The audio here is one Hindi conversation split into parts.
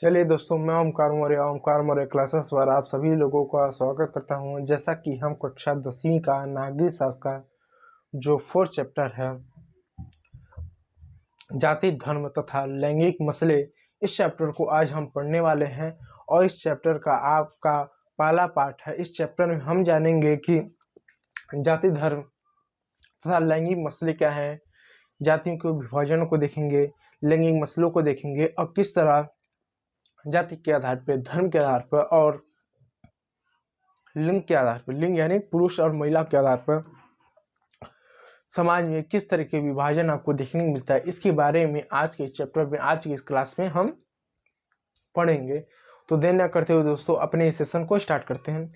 चलिए दोस्तों, मैं ओमकार मौर्य क्लासेस पर आप सभी लोगों का स्वागत करता हूं। जैसा कि हम कक्षा 10वीं का नागरिक शास्त्र का जो 4th चैप्टर है, जाति धर्म तथा लैंगिक मसले, इस चैप्टर को आज हम पढ़ने वाले हैं। और इस चैप्टर का आपका पहला पार्ट है। इस चैप्टर में हम जानेंगे कि जाति धर्म तथा लैंगिक मसले क्या हैं, जातियों के विभाजन को देखेंगे, लैंगिक मसलों को देखेंगे और किस तरह जाति के आधार पर, धर्म के आधार पर और लिंग के आधार पर, लिंग यानी पुरुष और महिला के आधार पर समाज में किस तरह के विभाजन आपको देखने को मिलता है, इसके बारे में आज के चैप्टर में, आज की इस क्लास में हम पढ़ेंगे। तो देर न करते हुए दोस्तों अपने इस सेशन को स्टार्ट करते हैं।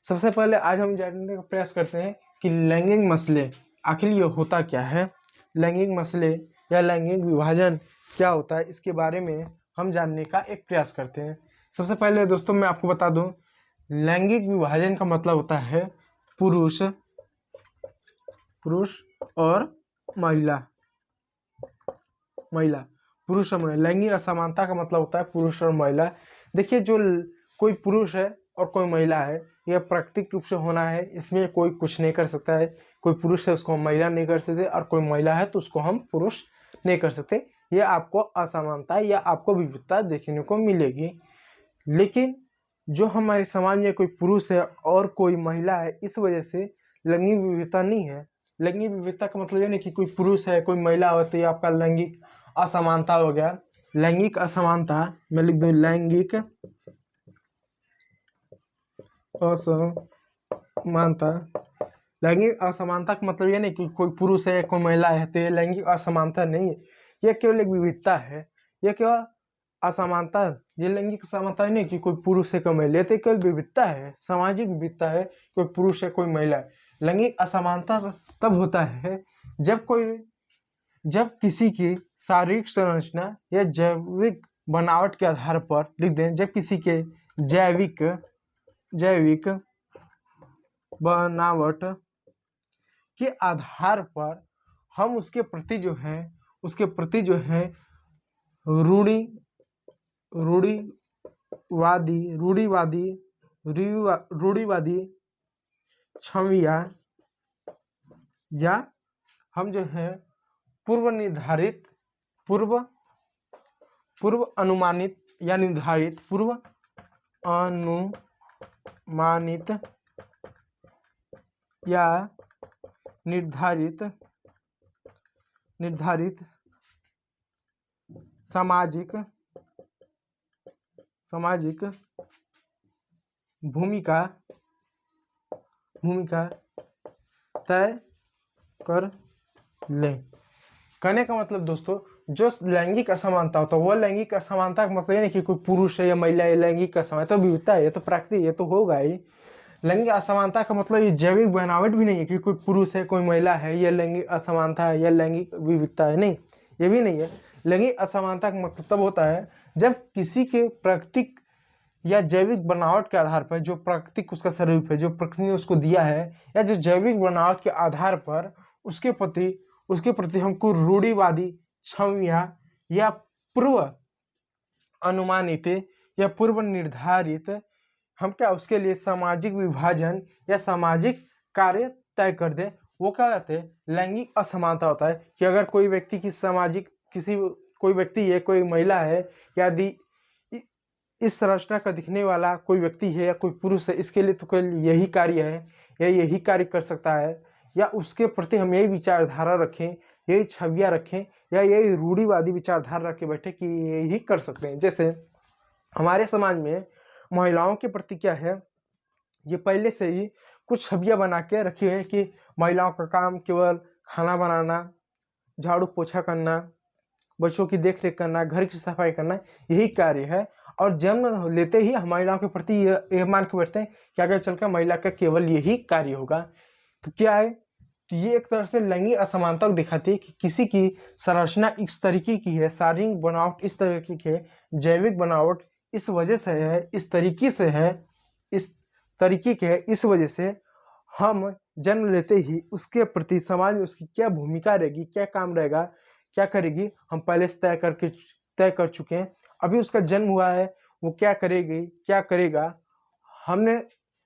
सबसे पहले आज हम जानने का प्रयास करते हैं कि लैंगिक मसले आखिर ये होता क्या है, लैंगिक मसले या लैंगिक विभाजन क्या होता है, इसके बारे में हम जानने का एक प्रयास करते हैं। सबसे पहले दोस्तों मैं आपको बता दूं, लैंगिक विभाजन का मतलब होता है पुरुष और महिला। पुरुष और महिला। लैंगिक असमानता का मतलब होता है पुरुष और महिला। देखिए, जो कोई पुरुष है और कोई महिला है, यह प्राकृतिक रूप से होना है, इसमें कोई कुछ नहीं कर सकता है। कोई पुरुष है उसको हम महिला नहीं कर सकते, और कोई महिला है तो उसको हम पुरुष नहीं कर सकते। यह आपको असमानता या आपको विविधता देखने को मिलेगी। लेकिन जो हमारे समाज में कोई पुरुष है और कोई महिला है, इस वजह से लैंगिक विविधता नहीं है। लैंगिक विविधता का मतलब ये नहीं कि कोई पुरुष है कोई महिला हो तो ये आपका लैंगिक असमानता हो गया। लैंगिक असमानता मैं लिख दूं, लैंगिक असमानता। लैंगिक असमानता का मतलब ये नहीं कि कोई पुरुष है कोई महिला है तो ये लैंगिक असमानता नहीं है। यह केवल एक विविधता है। यह केवल असमानता, ये लैंगिक असमानता नहीं कि कोई पुरुष है कोई महिला, तो केवल विविधता है, सामाजिक विविधता है। कोई पुरुष है कोई महिला है। लैंगिक असमानता तब होता है जब किसी की शारीरिक संरचना या जैविक बनावट के आधार पर, लिख दें, जब किसी के जैविक बनावट के आधार पर हम उसके प्रति जो है रूढ़िवादी छवियां या हम जो है पूर्व अनुमानित या निर्धारित या निर्धारित सामाजिक भूमिका तय कर ले। कहने का मतलब दोस्तों, जो लैंगिक असमानता होता है वो लैंगिक असमानता का मतलब ये नहीं कि कोई पुरुष है या महिला है, लैंगिक असमानता तो विविधता है, ये तो प्राकृतिक, ये तो होगा ही। लैंगिक असमानता का मतलब ये जैविक बनावट भी नहीं है कि कोई पुरुष है कोई महिला है, ये लैंगिक असमानता है या लैंगिक विविधता है, नहीं, ये भी नहीं है। लैंगिक असमानता का मतलब तब होता है जब किसी के प्राकृतिक या जैविक बनावट के आधार पर, जो प्राकृतिक उसका स्वरूप है, जो प्रकृति ने उसको दिया है, या जो जैविक बनावट के आधार पर उसके प्रति हमको रूढ़िवादी छवियां या पूर्व अनुमानित या पूर्व निर्धारित, हम क्या उसके लिए सामाजिक विभाजन या सामाजिक कार्य तय कर दे, वो क्या कहते हैं, लैंगिक असमानता होता है। कि अगर कोई व्यक्ति की सामाजिक कोई व्यक्ति है, कोई महिला है, यदि इस संरचना का दिखने वाला कोई व्यक्ति है या कोई पुरुष है, इसके लिए तो केवल यही कार्य है या यही कार्य कर सकता है, या उसके प्रति हम यही विचारधारा रखें, यही छवियां रखें, या यही रूढ़िवादी विचारधारा रख के बैठे कि यही कर सकते हैं। जैसे हमारे समाज में महिलाओं के प्रति क्या है, ये पहले से ही कुछ छवियां बना के रखी है कि महिलाओं का काम केवल खाना बनाना, झाड़ू पोछा करना, बच्चों की देखरेख करना, घर की सफाई करना, यही कार्य है। और जन्म लेते ही हम महिलाओं के प्रति ये मान के बैठते हैं कि आगे चलकर महिला का केवल यही कार्य होगा। तो क्या है, तो ये एक तरह से लैंगिक असमानता को दिखाती है कि किसी की संरचना इस तरीके की है, शारीरिक बनावट इस तरीके की है, जैविक बनावट इस वजह से है, इस तरीके के है, इस वजह से हम जन्म लेते ही उसके प्रति समाज में उसकी क्या भूमिका रहेगी, क्या काम रहेगा, क्या करेगी, हम पहले से तय कर चुके हैं, अभी उसका जन्म हुआ है, वो क्या करेगी क्या करेगा हमने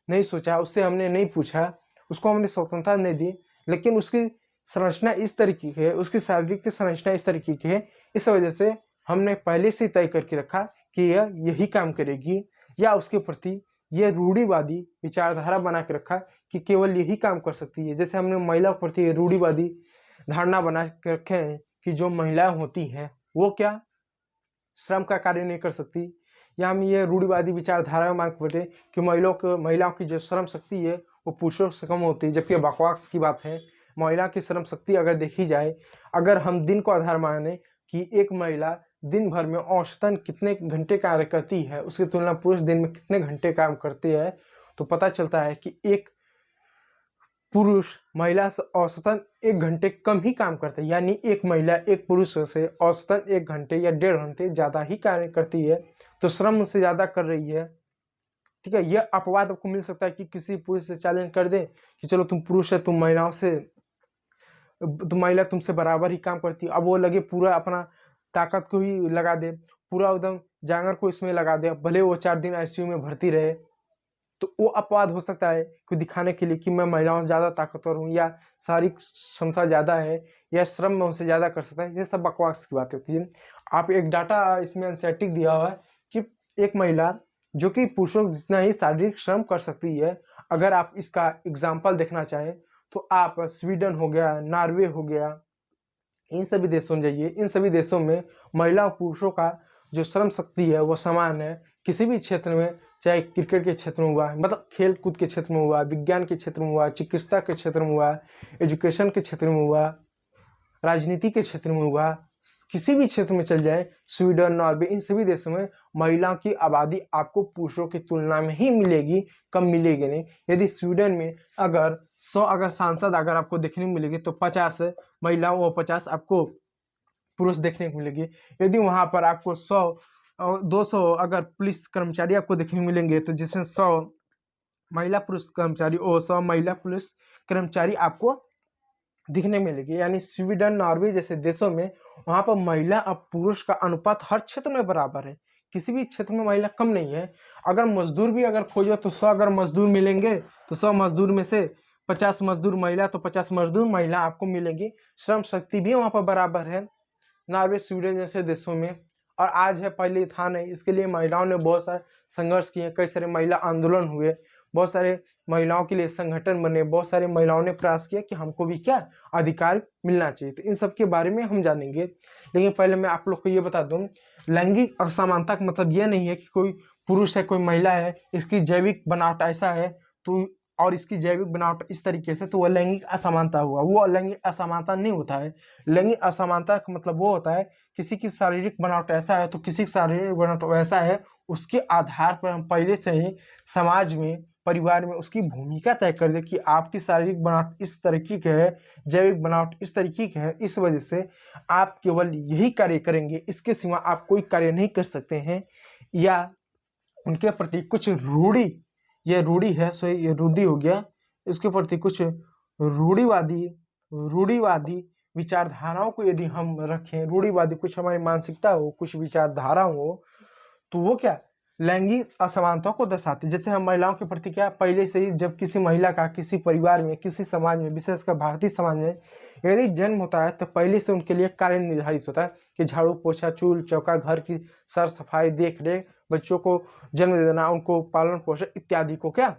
नहीं सोचा, उससे हमने नहीं पूछा, उसको हमने स्वतंत्रता नहीं दी, लेकिन उसकी संरचना इस तरीके की है, उसकी शारीरिक संरचना इस तरीके की है, इस वजह से हमने पहले से तय करके रखा कि यह यही काम करेगी, या उसके प्रति यह रूढ़िवादी विचारधारा बना के रखा कि केवल यही काम कर सकती है। जैसे हमने महिला के प्रति रूढ़िवादी धारणा बना के रखे हैं कि जो महिलाएं होती हैं वो क्या श्रम का कार्य नहीं कर सकती, या हम ये रूढ़िवादी विचारधारा मान के बैठे कि महिलाओं की जो श्रम शक्ति है वो पुरुषों से कम होती है, जबकि बकवास की बात है। महिला की श्रम शक्ति अगर देखी जाए, अगर हम दिन को आधार माने कि एक महिला दिन भर में औसतन कितने घंटे कार्य करती है, उसकी तुलना पुरुष दिन में कितने घंटे काम करते हैं, तो पता चलता है कि एक पुरुष महिला से औसतन 1 घंटे कम ही काम करते हैं, यानी एक महिला एक पुरुष से औसतन 1 घंटे या 1.5 घंटे ज़्यादा ही कार्य करती है, तो श्रम उससे ज़्यादा कर रही है। ठीक है, यह अपवाद आपको मिल सकता है कि किसी पुरुष से चैलेंज कर दे कि चलो तुम पुरुष है, तुम महिला तुमसे बराबर ही काम करती है, अब वो लगे पूरा अपना ताकत को ही लगा दे, पूरा एकदम जांगर को इसमें लगा दे, भले वो 4 दिन आईसीयू में भर्ती रहे, तो वो अपवाद हो सकता है कि दिखाने के लिए कि मैं महिलाओं से ज़्यादा ताकतवर हूँ, या शारीरिक क्षमता ज़्यादा है, या श्रम में उनसे ज़्यादा कर सकता है। ये सब बकवास की बात होती है। आप एक डाटा इसमें एनसीईआरटी दिया हुआ है कि एक महिला जो कि पुरुषों जितना ही शारीरिक श्रम कर सकती है, अगर आप इसका एग्जाम्पल देखना चाहें तो आप स्वीडन हो गया, नॉर्वे हो गया, इन सभी देशों में जाइए। इन सभी देशों में महिला और पुरुषों का जो श्रम शक्ति है वो समान है। किसी भी क्षेत्र में, चाहे क्रिकेट के क्षेत्र में हुआ, मतलब खेल कूद के क्षेत्र में हुआ, विज्ञान के क्षेत्र में हुआ, चिकित्सा के क्षेत्र में हुआ, एजुकेशन के क्षेत्र में हुआ, राजनीति के क्षेत्र में हुआ, किसी भी क्षेत्र में चल जाए, स्वीडन, नॉर्वे, इन सभी देशों में महिलाओं की आबादी आपको पुरुषों की तुलना में ही मिलेगी, कम मिलेगी नहीं। यदि स्वीडन में अगर 100 सांसद अगर आपको देखने को मिलेगी तो 50 महिलाओं और 50 आपको पुरुष देखने को मिलेगी। यदि वहां पर आपको 100 और 200 अगर पुलिस कर्मचारी आपको देखने को मिलेंगे, तो जिसमें 100 महिला पुरुष कर्मचारी और 100 महिला पुलिस कर्मचारी आपको दिखने मिलेगी। यानी स्वीडन, नॉर्वे जैसे देशों में वहां पर महिला और पुरुष का अनुपात हर क्षेत्र में बराबर है, किसी भी क्षेत्र में महिला कम नहीं है। अगर मजदूर भी अगर खोजो तो 100 अगर मजदूर मिलेंगे तो 100 मजदूर में से 50 मजदूर महिला, तो 50 मजदूर महिला आपको मिलेंगी। श्रम शक्ति भी वहां पर बराबर है नॉर्वे, स्वीडन जैसे देशों में। और आज है, पहले था नहीं। इसके लिए महिलाओं ने बहुत सारे संघर्ष किए, कई सारे महिला आंदोलन हुए, बहुत सारे महिलाओं के लिए संगठन बने, बहुत सारे महिलाओं ने प्रयास किया कि हमको भी क्या अधिकार मिलना चाहिए। तो इन सब के बारे में हम जानेंगे, लेकिन पहले मैं आप लोग को ये बता दूं, लैंगिक असमानता का मतलब यह नहीं है कि कोई पुरुष है कोई महिला है, इसकी जैविक बनावट ऐसा है तो और इसकी जैविक बनावट इस तरीके से, तो वह लैंगिक असमानता हुआ। वो लैंगिक असमानता नहीं होता है। लैंगिक असमानता का मतलब वो होता है किसी की शारीरिक बनावट ऐसा है तो किसी की शारीरिक बनावट वैसा है, उसके आधार पर हम पहले से ही समाज में, परिवार में उसकी भूमिका तय कर दे कि आपकी शारीरिक बनावट इस तरीके की है, जैविक बनावट इस तरीके की है, इस वजह से आप केवल यही कार्य करेंगे, इसके सिवा आप कोई कार्य नहीं कर सकते हैं। या उनके प्रति कुछ रूढ़ी, यह रूढ़ी है, सो ये रूढ़ी हो गया, इसके प्रति कुछ रूढ़िवादी रूढ़िवादी विचारधाराओं को यदि हम रखें, रूढ़िवादी कुछ हमारी मानसिकता हो, कुछ विचारधारा हो, तो वो क्या लैंगिक असमानता को दर्शाती। जैसे हम महिलाओं के प्रति क्या पहले से ही, जब किसी महिला का किसी परिवार में, किसी समाज में, विशेषकर भारतीय समाज में यदि जन्म होता है तो पहले से उनके लिए कार्य निर्धारित होता है कि झाड़ू पोछा, चूल चौका, घर की साफ सफाई, देख रेख, बच्चों को जन्म दे देना, उनको पालन पोषण इत्यादि को क्या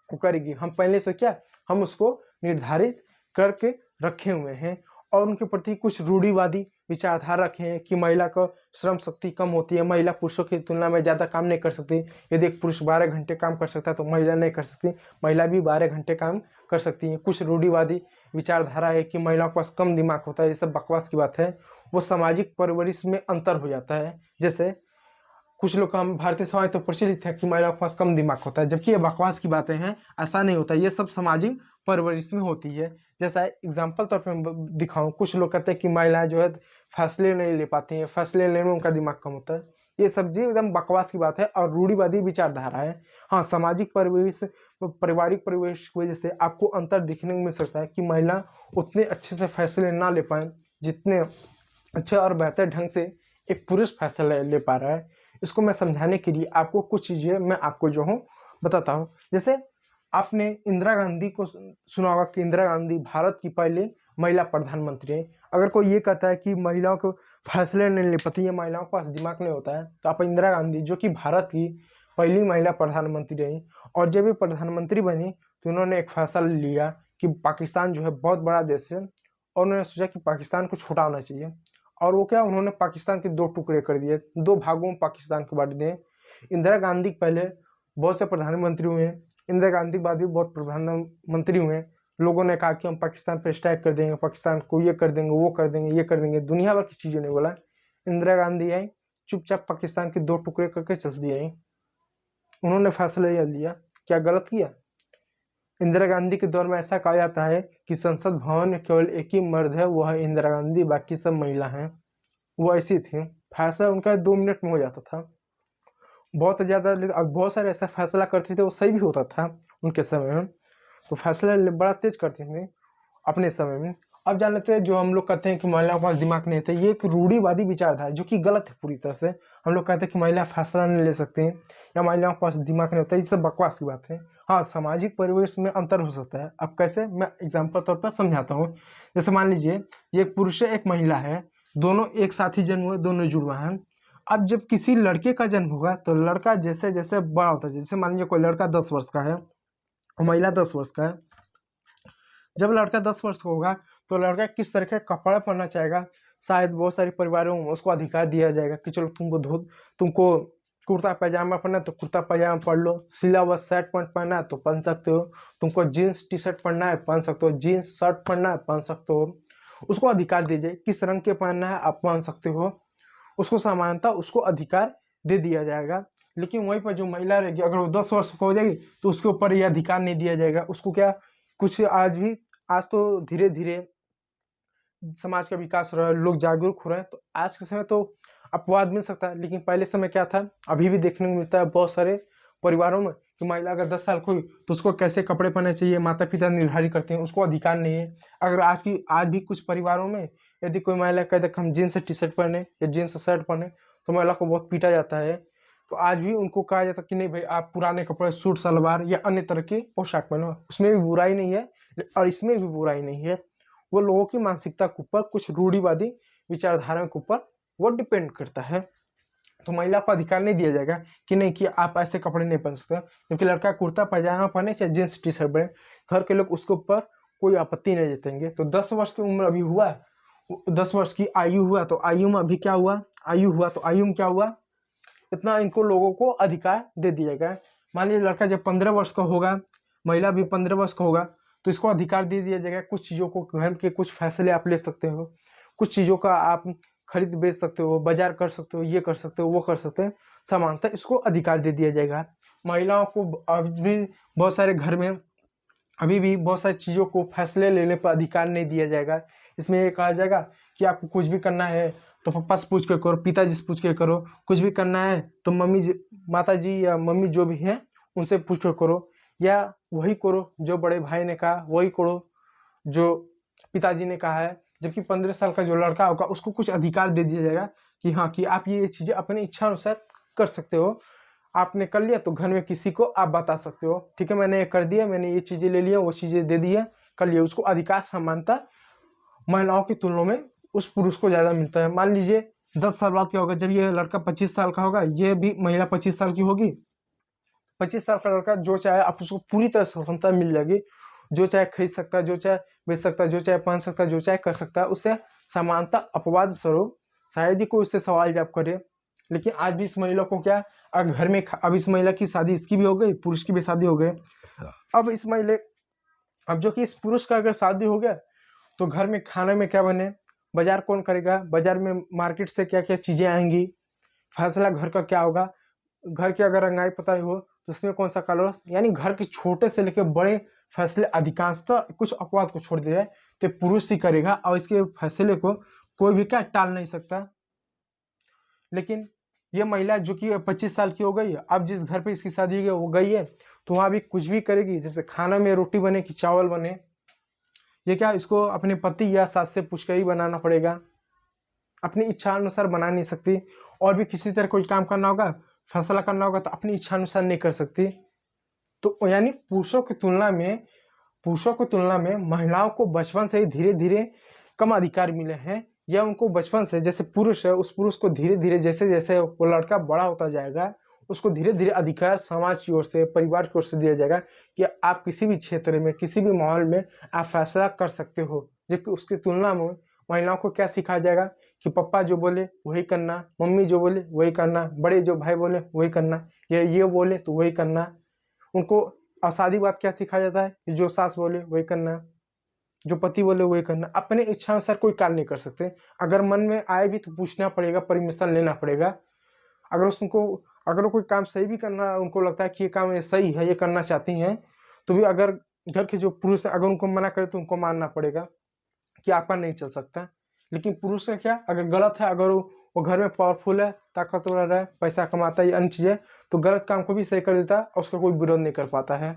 वो करेगी। हम पहले से क्या हम उसको निर्धारित करके रखे हुए हैं, और उनके प्रति कुछ रूढ़िवादी विचारधारा रखे हैं कि महिला का श्रम शक्ति कम होती है, महिला पुरुषों की तुलना में ज़्यादा काम नहीं कर सकती। यदि एक पुरुष 12 घंटे काम कर सकता है तो महिला नहीं कर सकती, महिला भी 12 घंटे काम कर सकती है। कुछ रूढ़िवादी विचारधारा है कि महिलाओं के पास कम दिमाग होता है, ये सब बकवास की बात है। वो सामाजिक परवरिश में अंतर हो जाता है। जैसे कुछ लोग हम भारतीय समाज तो प्रचलित है कि महिलाओं के पास कम दिमाग होता है, जबकि ये बकवास की बातें हैं, ऐसा नहीं होता। ये सब सामाजिक परवरिश में होती है। जैसा एग्जाम्पल तौर पर दिखाऊं, कुछ लोग कहते हैं कि महिलाएं जो है फैसले नहीं ले पाती हैं, फैसले लेने में उनका दिमाग कम होता है। ये सब जी एकदम बकवास की बात है और रूढ़िवादी विचारधारा है। हाँ, सामाजिक परिवेश, पारिवारिक परिवेश की वजह से आपको अंतर दिखने को मिल सकता है कि महिला उतने अच्छे से फैसले ना ले पाए जितने अच्छे और बेहतर ढंग से एक पुरुष फैसला ले पा रहा है, इसको मैं समझाने के लिए आपको कुछ चीज़ें मैं आपको जो हूँ बताता हूँ। जैसे आपने इंदिरा गांधी को सुना होगा कि इंदिरा गांधी भारत की पहली महिला प्रधानमंत्री है। अगर कोई ये कहता है कि महिलाओं को फैसले नहीं ले पाती है, महिलाओं के पास दिमाग नहीं होता है, तो आप इंदिरा गांधी जो कि भारत की पहली महिला प्रधानमंत्री रही, और जब ये प्रधानमंत्री बनी तो उन्होंने एक फैसला लिया कि पाकिस्तान जो है बहुत बड़ा देश है, और उन्होंने सोचा कि पाकिस्तान को छोटा होना चाहिए। और वो क्या, उन्होंने पाकिस्तान के 2 टुकड़े कर दिए, 2 भागों में पाकिस्तान को बांट दिए। इंदिरा गांधी पहले बहुत से प्रधानमंत्री हुए, इंदिरा गांधी के बाद भी बहुत प्रधानमंत्री हुए। लोगों ने कहा कि हम पाकिस्तान पे स्ट्राइक कर देंगे, पाकिस्तान को ये कर देंगे, वो कर देंगे, ये कर देंगे, दुनिया भर की चीज़ों ने बोला। इंदिरा गांधी आई, चुपचाप पाकिस्तान के 2 टुकड़े करके चल दिए। उन्होंने फैसला यह लिया, क्या गलत किया? इंदिरा गांधी के दौर में ऐसा कहा जाता है कि संसद भवन में केवल एक ही मर्द है, वो है इंदिरा गांधी, बाकी सब महिला हैं। वो ऐसी थी, फैसला उनका 2 मिनट में हो जाता था। बहुत ज़्यादा, अब बहुत सारे ऐसा फैसला करते थे, वो सही भी होता था उनके समय में, तो फैसला बड़ा तेज करते थे अपने समय में। अब जान लेते हैं, जो हम लोग कहते हैं कि महिलाओं के पास दिमाग नहीं था, ये एक रूढ़िवादी विचारधारा है जो कि गलत है पूरी तरह से। हम लोग कहते हैं कि महिला फैसला नहीं ले सकती हैं या महिलाओं के पास दिमाग नहीं होता, ये सब बकवास की बात है। हाँ, सामाजिक परिवेश में अंतर हो सकता है। अब कैसे, मैं एग्जाम्पल तौर पर समझाता हूँ। जैसे मान लीजिए, ये एक पुरुष है, एक महिला है, दोनों एक साथ ही जन्म हुए, दोनों जुड़वा हैं। अब जब किसी लड़के का जन्म होगा तो लड़का जैसे जैसे बड़ा होता है, जैसे मान लीजिए कोई लड़का 10 वर्ष का है और महिला 10 वर्ष का है। जब लड़का 10 वर्ष का होगा तो लड़का किस तरह के कपड़ा पहनना चाहेगा, शायद बहुत सारे परिवारों में उसको अधिकार दिया जाएगा कि चलो तुमको कुर्ता पैजामा पहनना है तो कुर्ता पैजामा पहन लो, सिला हुआ शर्ट पैंट पहनना है तो पहन सकते हो, तुमको जीन्स टी शर्ट पहनना है पहन सकते हो, जीन्स शर्ट पहनना है पहन सकते हो। उसको अधिकार दीजिए, किस रंग के पहनना है आप पहन सकते हो, उसको समानता, उसको अधिकार दे दिया जाएगा। लेकिन वहीं पर जो महिला रहेगी, अगर वो 10 वर्ष का हो जाएगी तो उसके ऊपर ये अधिकार नहीं दिया जाएगा। उसको क्या, कुछ आज तो धीरे धीरे समाज का विकास हो रहा है, लोग जागरूक हो रहे हैं, तो आज के समय तो अपवाद मिल सकता है। लेकिन पहले समय क्या था, अभी भी देखने को मिलता है बहुत सारे परिवारों में कि महिला अगर 10 साल की हुई तो उसको कैसे कपड़े पहनने चाहिए माता पिता निर्धारित करते हैं, उसको अधिकार नहीं है। अगर आज भी कुछ परिवारों में यदि कोई महिला कह दे कि हम जीन्स टी शर्ट पहने या जीन्स शर्ट पहने तो महिला को बहुत पीटा जाता है। तो आज भी उनको कहा जाता है कि नहीं भाई, आप पुराने कपड़े, सूट सलवार या अन्य तरह के पोशाक पहनो, उसमें भी बुराई नहीं है और इसमें भी बुराई नहीं है। वो लोगों की मानसिकता के ऊपर, कुछ रूढ़िवादी विचारधारा के ऊपर वो डिपेंड करता है। तो महिला को अधिकार नहीं दिया जाएगा कि नहीं कि आप ऐसे कपड़े नहीं पहन सकते, क्योंकि लड़का कुर्ता पैजामा पहने चाहे जींस टी शर्ट पहने, घर के लोग उसके ऊपर कोई आपत्ति नहीं जताएंगे। तो 10 वर्ष की उम्र अभी हुआ, 10 वर्ष की आयु हुआ, तो आयु में अभी क्या हुआ, आयु में क्या हुआ, इतना इनको लोगों को अधिकार दे दिया गया। मान लीजिए लड़का जब 15 वर्ष का होगा, महिला भी 15 वर्ष का होगा, तो इसको अधिकार दे दिया जाएगा कुछ चीज़ों को, घर के कुछ फैसले आप ले सकते हो, कुछ चीज़ों का आप खरीद बेच सकते हो, बाजार कर सकते हो, ये कर सकते हो, वो कर सकते हो, समानता इसको अधिकार दे दिया जाएगा। महिलाओं को अभी भी बहुत सारे घर में अभी भी बहुत सारी चीज़ों को फैसले लेने पर अधिकार नहीं दिया जाएगा। इसमें ये कहा जाएगा कि आपको कुछ भी करना है तो पापा से पूछ के करो, पिताजी से पूछ के करो, कुछ भी करना है तो माता जी या मम्मी जो भी हैं उनसे पूछ के करो, या वही करो जो बड़े भाई ने कहा, वही करो जो पिताजी ने कहा है। जबकि 15 साल का जो लड़का होगा उसको कुछ अधिकार दे दिया जाएगा कि हाँ, कि आप ये चीज़ें अपनी इच्छा अनुसार कर सकते हो। आपने कर लिया तो घर में किसी को आप बता सकते हो, ठीक है मैंने ये कर दिया, मैंने ये चीज़ें ले लिया, वो चीज़ें दे दी है, कर लिया। उसको अधिकार समानता महिलाओं की तुलना में उस पुरुष को ज़्यादा मिलता है। मान लीजिए 10 साल बाद क्या होगा, जब ये लड़का 25 साल का होगा, ये भी महिला 25 साल की होगी, 25 साल का लड़का जो चाहे आप उसको पूरी तरह स्वतंत्रता मिल जाएगी, जो चाहे खरीद सकता है, जो चाहे बेच सकता है, जो चाहे पहन सकता है, जो चाहे कर सकता है। उससे समानता अपवाद स्वरूप शायद ही कोई उससे सवाल जवाब करे। लेकिन आज भी इस महिला को क्या, अगर घर में अब इस महिला की शादी, इसकी भी हो गई, पुरुष की भी शादी हो गई, अब जो कि इस पुरुष का अगर शादी हो गया तो घर में खाने में क्या बने, बाजार कौन करेगा, बाजार में मार्केट से क्या क्या चीज़ें आएंगी, फैसला घर का क्या होगा, घर की अगर रंगाई पुताई हो तो उसमें कौन सा कलर, यानी घर के छोटे से लेकर बड़े फैसले अधिकांशतः कुछ अपवाद को छोड़ दिया है तो पुरुष ही करेगा, और इसके फैसले को कोई भी क्या टाल नहीं सकता। लेकिन ये महिला जो कि 25 साल की हो गई है, अब जिस घर पे इसकी शादी हुई है वो गई है तो वहाँ भी कुछ भी करेगी, जैसे खाना में रोटी बने कि चावल बने, ये क्या इसको अपने पति या सास से पूछ कर ही बनाना पड़ेगा। अपनी इच्छा अनुसार बना नहीं सकती। और भी किसी तरह कोई काम करना होगा, फैसला करना होगा, तो अपनी इच्छा अनुसार नहीं कर सकती। तो यानी पुरुषों की तुलना में महिलाओं को बचपन से ही धीरे धीरे कम अधिकार मिले हैं, या उनको बचपन से, जैसे पुरुष है उस पुरुष को धीरे धीरे जैसे जैसे वो लड़का बड़ा होता जाएगा उसको धीरे धीरे अधिकार समाज की ओर से, परिवार की ओर से दिया जाएगा कि आप किसी भी क्षेत्र में, किसी भी माहौल में आप फैसला कर सकते हो। जबकि उसकी तुलना में महिलाओं को क्या सिखाया जाएगा कि पापा जो बोले वही करना, मम्मी जो बोले वही करना, बड़े जो भाई बोले वही करना, या ये बोले तो वही करना। उनको असादी बात क्या सिखाया जाता है कि जो सास बोले वही करना, जो पति बोले वही करना। अपने इच्छा अनुसार कोई कार्य नहीं कर सकते। अगर मन में आए भी तो पूछना पड़ेगा, परमिशन लेना पड़ेगा। अगर वो कोई काम सही भी करना, उनको लगता है कि ये काम ये सही है, ये करना चाहती हैं, तो भी अगर घर के जो पुरुष है अगर उनको मना करे तो उनको मानना पड़ेगा कि आपका नहीं चल सकता। लेकिन पुरुष का क्या, अगर गलत है, अगर वो घर में पावरफुल है, ताकतवर है, पैसा कमाता है, अन्य चीजें, तो गलत काम को भी सही कर देता है और उसका कोई विरोध नहीं कर पाता है।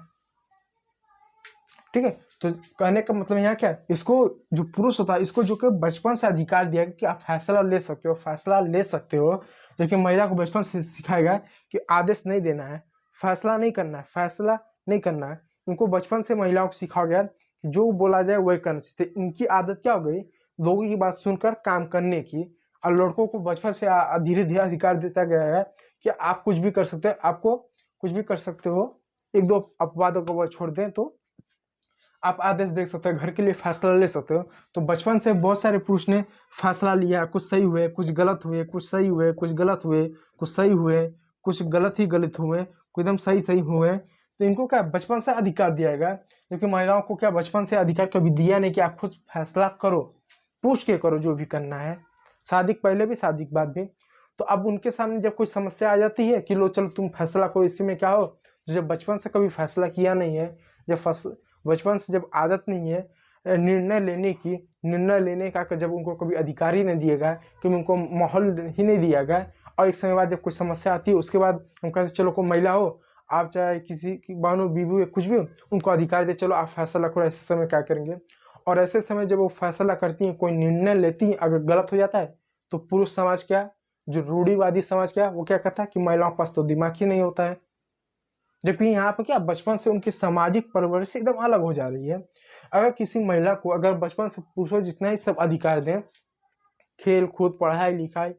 ठीक है, तो कहने का मतलब यहाँ क्या है, इसको जो पुरुष होता है इसको जो कि बचपन से अधिकार दिया गया कि आप फैसला ले सकते हो, फैसला ले सकते हो। जबकि महिला को बचपन से सिखाएगा कि आदेश नहीं देना है, फैसला नहीं करना है, फैसला नहीं करना है। इनको बचपन से महिलाओं को सिखाया गया कि जो बोला जाए वही करना चाहिए। इनकी आदत क्या हो गई, लोगों की बात सुनकर काम करने की। और लड़कों को बचपन से धीरे धीरे अधिकार देता गया है कि आप कुछ भी कर सकते हो, आपको कुछ भी कर सकते हो। एक दो अपवादों को वो छोड़ दें तो आप आदेश दे सकते हो, घर के लिए फैसला ले सकते हो। तो बचपन से बहुत सारे पुरुष ने फैसला लिया, कुछ सही हुए, कुछ गलत हुए, कुछ सही हुए, कुछ गलत हुए, कुछ सही हुए, कुछ गलत ही गलत हुए, कुछ एकदम सही सही हुए। तो इनको क्या बचपन से अधिकार दिया गया, क्योंकि महिलाओं को क्या बचपन से अधिकार कभी दिया नहीं कि आप खुद फैसला करो, पूछ के करो जो भी करना है, शादी के पहले भी शादी के बाद भी। तो अब उनके सामने जब कोई समस्या आ जाती है कि लो चलो तुम फैसला करो, इसी में क्या हो, तो जब बचपन से कभी फैसला किया नहीं है, बचपन से जब आदत नहीं है निर्णय लेने का जब उनको कभी अधिकार ही नहीं दिया गया, कभी उनको माहौल ही नहीं दिया गया, और एक समय बाद जब कोई समस्या आती है उसके बाद हम कहते चलो कोई महिला हो, आप चाहे किसी की बहनों बीवी कुछ भी हो, उनको अधिकार दे, चलो आप फैसला करो ऐसे समय क्या करेंगे। और ऐसे समय जब वो फैसला करती हैं, कोई निर्णय लेती हैं, अगर गलत हो जाता है तो पुरुष समाज क्या, जो रूढ़िवादी समाज क्या, वो क्या कहता है कि महिलाओं के पास तो दिमाग ही नहीं होता है। जबकि यहाँ पे क्या बचपन से उनकी सामाजिक परवरिश एकदम अलग हो जा रही है। अगर किसी महिला को अगर बचपन से पुरुषों जितना ही सब अधिकार दें, खेल कूद पढ़ाई लिखाई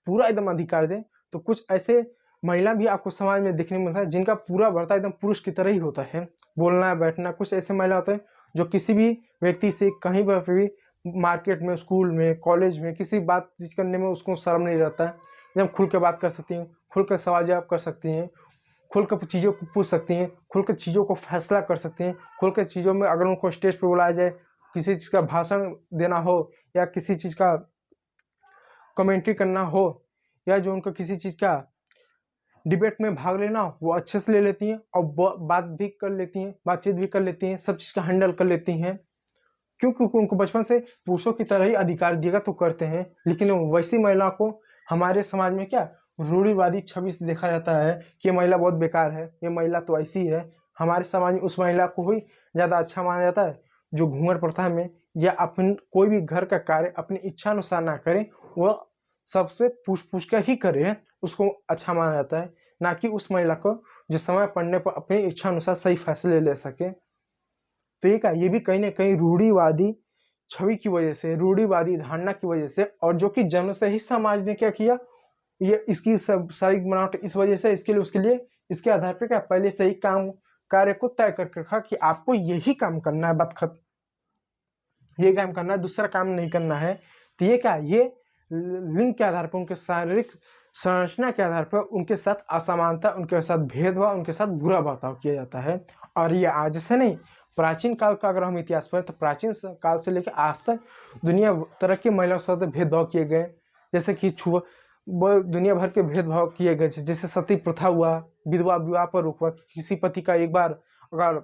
पूरा एकदम अधिकार दें, तो कुछ ऐसे महिला भी आपको समाज में देखने में मिलता है जिनका पूरा वर्ताव एकदम पुरुष की तरह ही होता है, बोलना बैठना। कुछ ऐसे महिला होते हैं जो किसी भी व्यक्ति से कहीं पर भी, मार्केट में, स्कूल में, कॉलेज में, किसी बात चीज करने में उसको शर्म नहीं रहता है, एकदम खुल के बात कर सकती हैं, खुल कर सवाल जवाब कर सकती हैं, खुल कर चीज़ों को पूछ सकती हैं, खुल कर चीज़ों को फैसला कर सकती हैं, खुल कर चीज़ों में अगर उनको स्टेज पर बुलाया जाए, किसी चीज़ का भाषण देना हो, या किसी चीज़ का कमेंट्री करना हो, या जो उनको किसी चीज़ का डिबेट में भाग लेना हो, वो अच्छे से ले लेती हैं और बात भी कर लेती हैं, बातचीत भी कर लेती हैं, सब चीज़ का हैंडल कर लेती हैं। क्यों? क्योंकि उनको बचपन से पुरुषों की तरह ही अधिकार दिएगा तो करते हैं। लेकिन वैसी महिला को हमारे समाज में क्या रूढ़िवादी छवि से देखा जाता है कि ये महिला बहुत बेकार है, ये महिला तो ऐसी है। हमारे समाज में उस महिला को ही ज़्यादा अच्छा माना जाता है जो घूंघट प्रथा में या अपन कोई भी घर का कार्य अपनी इच्छा अनुसार ना करे, वह सबसे पूछ कर ही करे, उसको अच्छा माना जाता है। ना कि उस महिला को जो समय पड़ने पर अपनी इच्छा अनुसार सही फैसले ले सके। तो ये भी कहीं ना कहीं रूढ़िवादी छवि की वजह से, रूढ़िवादी धारणा की वजह से, और जो कि जन्म से ही समाज ने क्या किया, ये इसकी सब शारीरिक बनावट इस वजह से, इसके लिए उसके लिए इसके आधार पर क्या पहले से ही काम कार्य को तय करके रखा कि आपको यही काम करना है, बात खत्म, ये काम करना है, दूसरा काम नहीं करना है। तो ये लिंग के आधार पर, उनके शारीरिक संरचना के आधार पर उनके साथ असमानता, उनके साथ भेदभाव, उनके साथ बुरा बर्ताव किया जाता है। और ये आज से नहीं, प्राचीन काल का अगर हम इतिहास पढ़ें तो प्राचीन काल से लेकर आज तक दुनिया तरह की महिलाओं के साथ भेदभाव किए गए। जैसे कि दुनिया भर के भेदभाव किए गए, जैसे सती प्रथा हुआ, विधवा विवाह पर रोक हुआ, किसी पति का एक बार अगर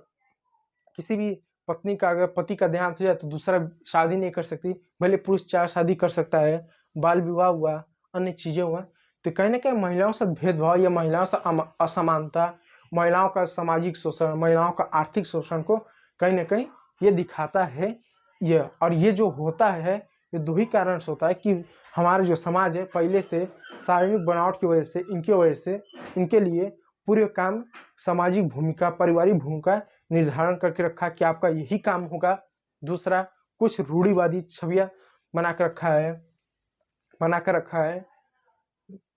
किसी भी पत्नी का अगर पति का देहांत हो जाए तो दूसरा शादी नहीं कर सकती, भले पुरुष 4 शादी कर सकता है, बाल विवाह हुआ, अन्य चीजें हुआ। तो कहीं ना कहीं महिलाओं से भेदभाव या महिलाओं से असमानता, महिलाओं का सामाजिक शोषण, महिलाओं का आर्थिक शोषण को कहीं ना कहीं ये दिखाता है। और ये जो होता है ये दो ही कारण से होता है कि हमारा जो समाज है पहले से शारीरिक बनावट की वजह से इनके लिए पूरे काम सामाजिक भूमिका, पारिवारिक भूमिका निर्धारण करके रखा कि आपका यही काम होगा। दूसरा, कुछ रूढ़िवादी छवियां बना कर रखा है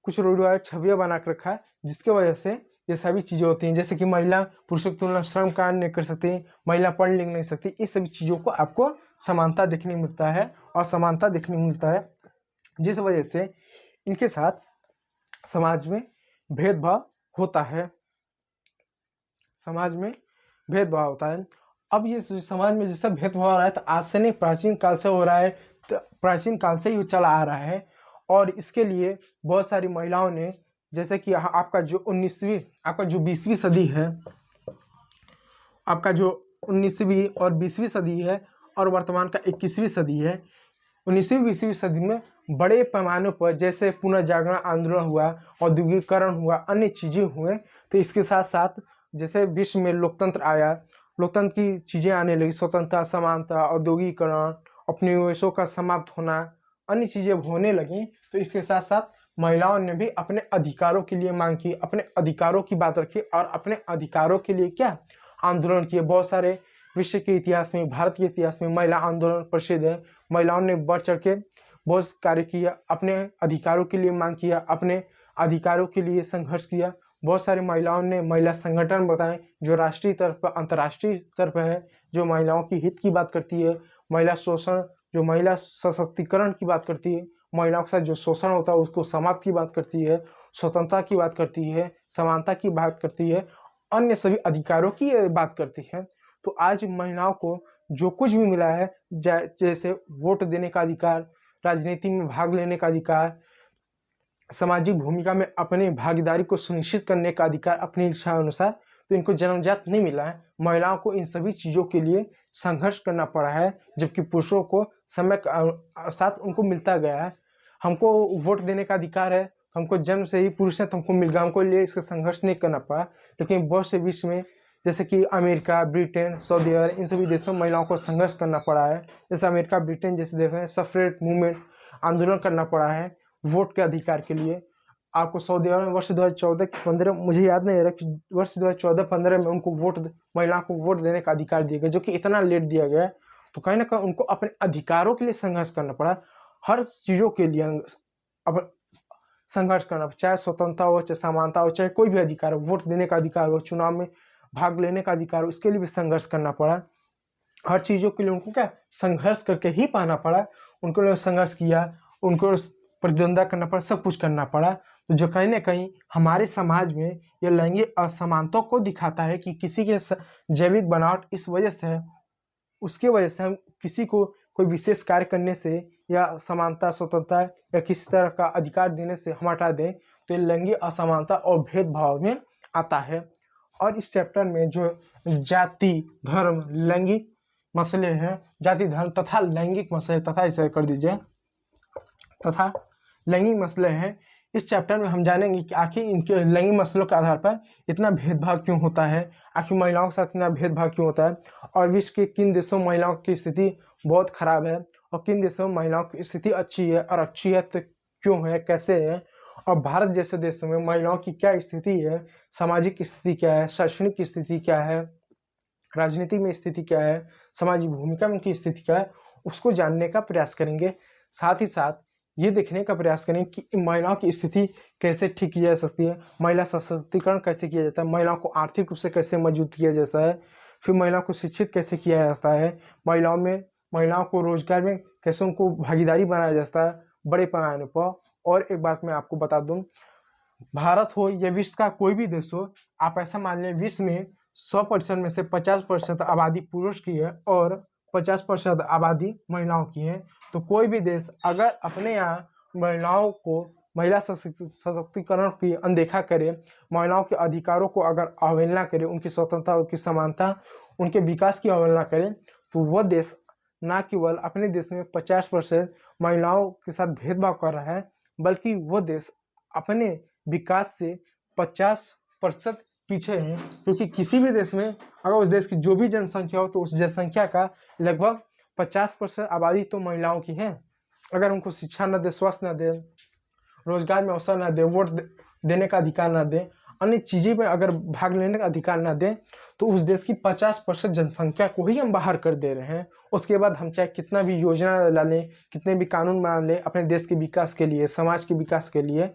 कुछ रूढ़िवादी छवियां बना कर रखा है, जिसके वजह से ये सभी चीजें होती हैं, जैसे कि महिला पुरुषों की तुलना श्रम कार्य नहीं कर सकती, महिला पढ़ लिख नहीं सकती। इस सभी चीजों को आपको समानता देखने मिलता है, असमानता देखने मिलता है, जिस वजह से इनके साथ समाज में भेदभाव होता है। समाज में भेदभाव होता है। अब ये समाज में जैसा भेदभाव हो रहा है तो आज से नहीं, प्राचीन काल से हो रहा है, तो प्राचीन काल से ही चला आ रहा है। और इसके लिए बहुत सारी महिलाओं ने, जैसे कि आपका जो 20वीं सदी है, आपका जो 19वीं और 20वीं सदी है और वर्तमान का 21वीं सदी है, 19वीं 20वीं सदी में बड़े पैमाने पर जैसे पुनर्जागरण आंदोलन हुआ, औद्योगिकरण हुआ, अन्य चीजें हुए, तो इसके साथ साथ जैसे विश्व में लोकतंत्र आया, लोकतंत्र की चीजें आने लगी, स्वतंत्रता, समानता, औद्योगिकरण, उपनिवेशों का समाप्त होना, अन्य चीजें होने लगी, तो इसके साथ साथ महिलाओं ने भी अपने अधिकारों के लिए मांग की, अपने अधिकारों की बात रखी और अपने अधिकारों के लिए क्या आंदोलन किए। बहुत सारे विश्व के इतिहास में, भारत के इतिहास में महिला आंदोलन प्रसिद्ध है। महिलाओं ने बढ़ चढ़ के बहुत कार्य किया, अपने अधिकारों के लिए मांग किया, अपने अधिकारों के लिए संघर्ष किया। बहुत सारी महिलाओं ने महिला संगठन बताए जो राष्ट्रीय स्तर पर, अंतर्राष्ट्रीय स्तर पर है, जो महिलाओं की हित की बात करती है, महिला शोषण, जो महिला सशक्तिकरण की बात करती है, महिलाओं के साथ जो शोषण होता है उसको समाप्त की बात करती है, स्वतंत्रता की बात करती है, समानता की बात करती है, अन्य सभी अधिकारों की बात करती है। तो आज महिलाओं को जो कुछ भी मिला है, जैसे वोट देने का अधिकार, राजनीति में भाग लेने का अधिकार, सामाजिक भूमिका में अपनी भागीदारी को सुनिश्चित करने का अधिकार अपनी इच्छा अनुसार, तो इनको जन्मजात नहीं मिला है। महिलाओं को इन सभी चीज़ों के लिए संघर्ष करना पड़ा है, जबकि पुरुषों को समय के साथ उनको मिलता गया है। हमको वोट देने का अधिकार है, हमको जन्म से ही पुरुष है तो हमको मिल गया, हमको लिए इसका संघर्ष नहीं करना पड़ा। लेकिन बहुत से विश्व में, जैसे कि अमेरिका, ब्रिटेन, सऊदी अरब, इन सभी देशों में महिलाओं को संघर्ष करना पड़ा है। जैसे अमेरिका, ब्रिटेन जैसे देश में सफरेट मूवमेंट, आंदोलन करना पड़ा है वोट के अधिकार के लिए। आपको सऊदी अरब में वर्ष 2014-15, मुझे याद नहीं रहा कि वर्ष 2014-15 में उनको महिलाओं को वोट देने का अधिकार दिया गया, जो कि इतना लेट दिया गया। तो कहीं ना कहीं उनको अपने अधिकारों के लिए संघर्ष करना पड़ा, हर चीज़ों के लिए अब संघर्ष करना, चाहे स्वतंत्रता हो, चाहे समानता हो, चाहे कोई भी अधिकार हो, वोट देने का अधिकार हो, चुनाव में भाग लेने का अधिकार हो, इसके लिए भी संघर्ष करना पड़ा। हर चीज़ों के लिए उनको क्या संघर्ष करके ही पाना पड़ा। उनको लिए संघर्ष किया, उनको प्रतिद्वंदा करना पड़ा, सब कुछ करना पड़ा। तो जो कहीं ना कहीं हमारे समाज में यह लैंगिक असमानता को दिखाता है कि किसी के जैविक बनावट इस वजह से है, उसके वजह से हम किसी को कोई विशेष कार्य करने से या समानता, स्वतंत्रता या किसी तरह का अधिकार देने से हम हटा दें, तो ये लैंगिक असमानता और भेदभाव में आता है। और इस चैप्टर में जो जाति, धर्म, लैंगिक मसले हैं, जाति, धर्म तथा लैंगिक मसले, तथा इसे कर दीजिए, तथा लैंगिक मसले हैं, इस चैप्टर में हम जानेंगे कि आखिर इनके लैंगिक मसलों के आधार पर इतना भेदभाव क्यों होता है, आखिर महिलाओं के साथ इतना भेदभाव क्यों होता है, और विश्व के किन देशों में महिलाओं की स्थिति बहुत खराब है और किन देशों में महिलाओं की स्थिति अच्छी है, और अच्छी है तो क्यों है, कैसे है, और भारत जैसे देशों में महिलाओं की क्या स्थिति है, सामाजिक स्थिति क्या है, शैक्षणिक स्थिति क्या है, राजनीति में स्थिति क्या है, सामाजिक भूमिका में उनकी स्थिति क्या है, उसको जानने का प्रयास करेंगे। साथ ही साथ ये देखने का प्रयास करें कि महिलाओं की स्थिति कैसे ठीक की जा सकती है, महिला सशक्तिकरण कैसे किया जाता है, महिलाओं को आर्थिक रूप से कैसे मजबूत किया जाता है, फिर महिलाओं को शिक्षित कैसे किया जाता है, महिलाओं को रोजगार में कैसे उनको भागीदारी बनाया जाता है बड़े पैमाने पर। और एक बात मैं आपको बता दूं, भारत हो या विश्व का कोई भी देश हो, आप ऐसा मान लें विश्व में 100% में से 50% आबादी पुरुष की है और 50% आबादी महिलाओं की है। तो कोई भी देश अगर अपने यहाँ महिलाओं को, महिला सशक्तिकरण की अनदेखा करे, महिलाओं के अधिकारों को अगर अवहेलना करे, उनकी स्वतंत्रता, उनकी समानता, उनके विकास की अवहेलना करे, तो वह देश न केवल अपने देश में 50% महिलाओं के साथ भेदभाव कर रहा है, बल्कि वह देश अपने विकास से 50% पीछे हैं। क्योंकि किसी भी देश में अगर उस देश की जो भी जनसंख्या हो, तो उस जनसंख्या का लगभग 50% आबादी तो महिलाओं की है। अगर उनको शिक्षा न दे, स्वास्थ्य न दे, रोजगार में अवसर न दे, वोट देने का अधिकार न दे, अन्य चीज़ें में अगर भाग लेने का अधिकार न दें, तो उस देश की 50% जनसंख्या को ही हम बाहर कर दे रहे हैं। उसके बाद हम चाहे कितना भी योजना ला लें, कितने भी कानून बना लें अपने देश के विकास के लिए, समाज के विकास के लिए,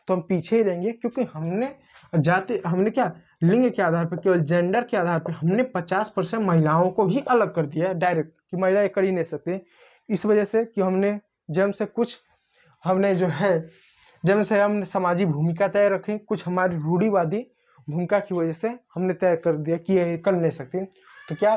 तो हम पीछे ही रहेंगे। क्योंकि हमने क्या लिंग के आधार पर, केवल जेंडर के आधार पर हमने 50% महिलाओं को ही अलग कर दिया है डायरेक्ट, कि महिलाएं कर ही नहीं सकती। इस वजह से कि हमने जन्म से कुछ हमने जो है जन्म से हमने सामाजिक भूमिका तय रखी, कुछ हमारी रूढ़िवादी भूमिका की वजह से हमने तय कर दिया कि ये कर नहीं सकती। तो क्या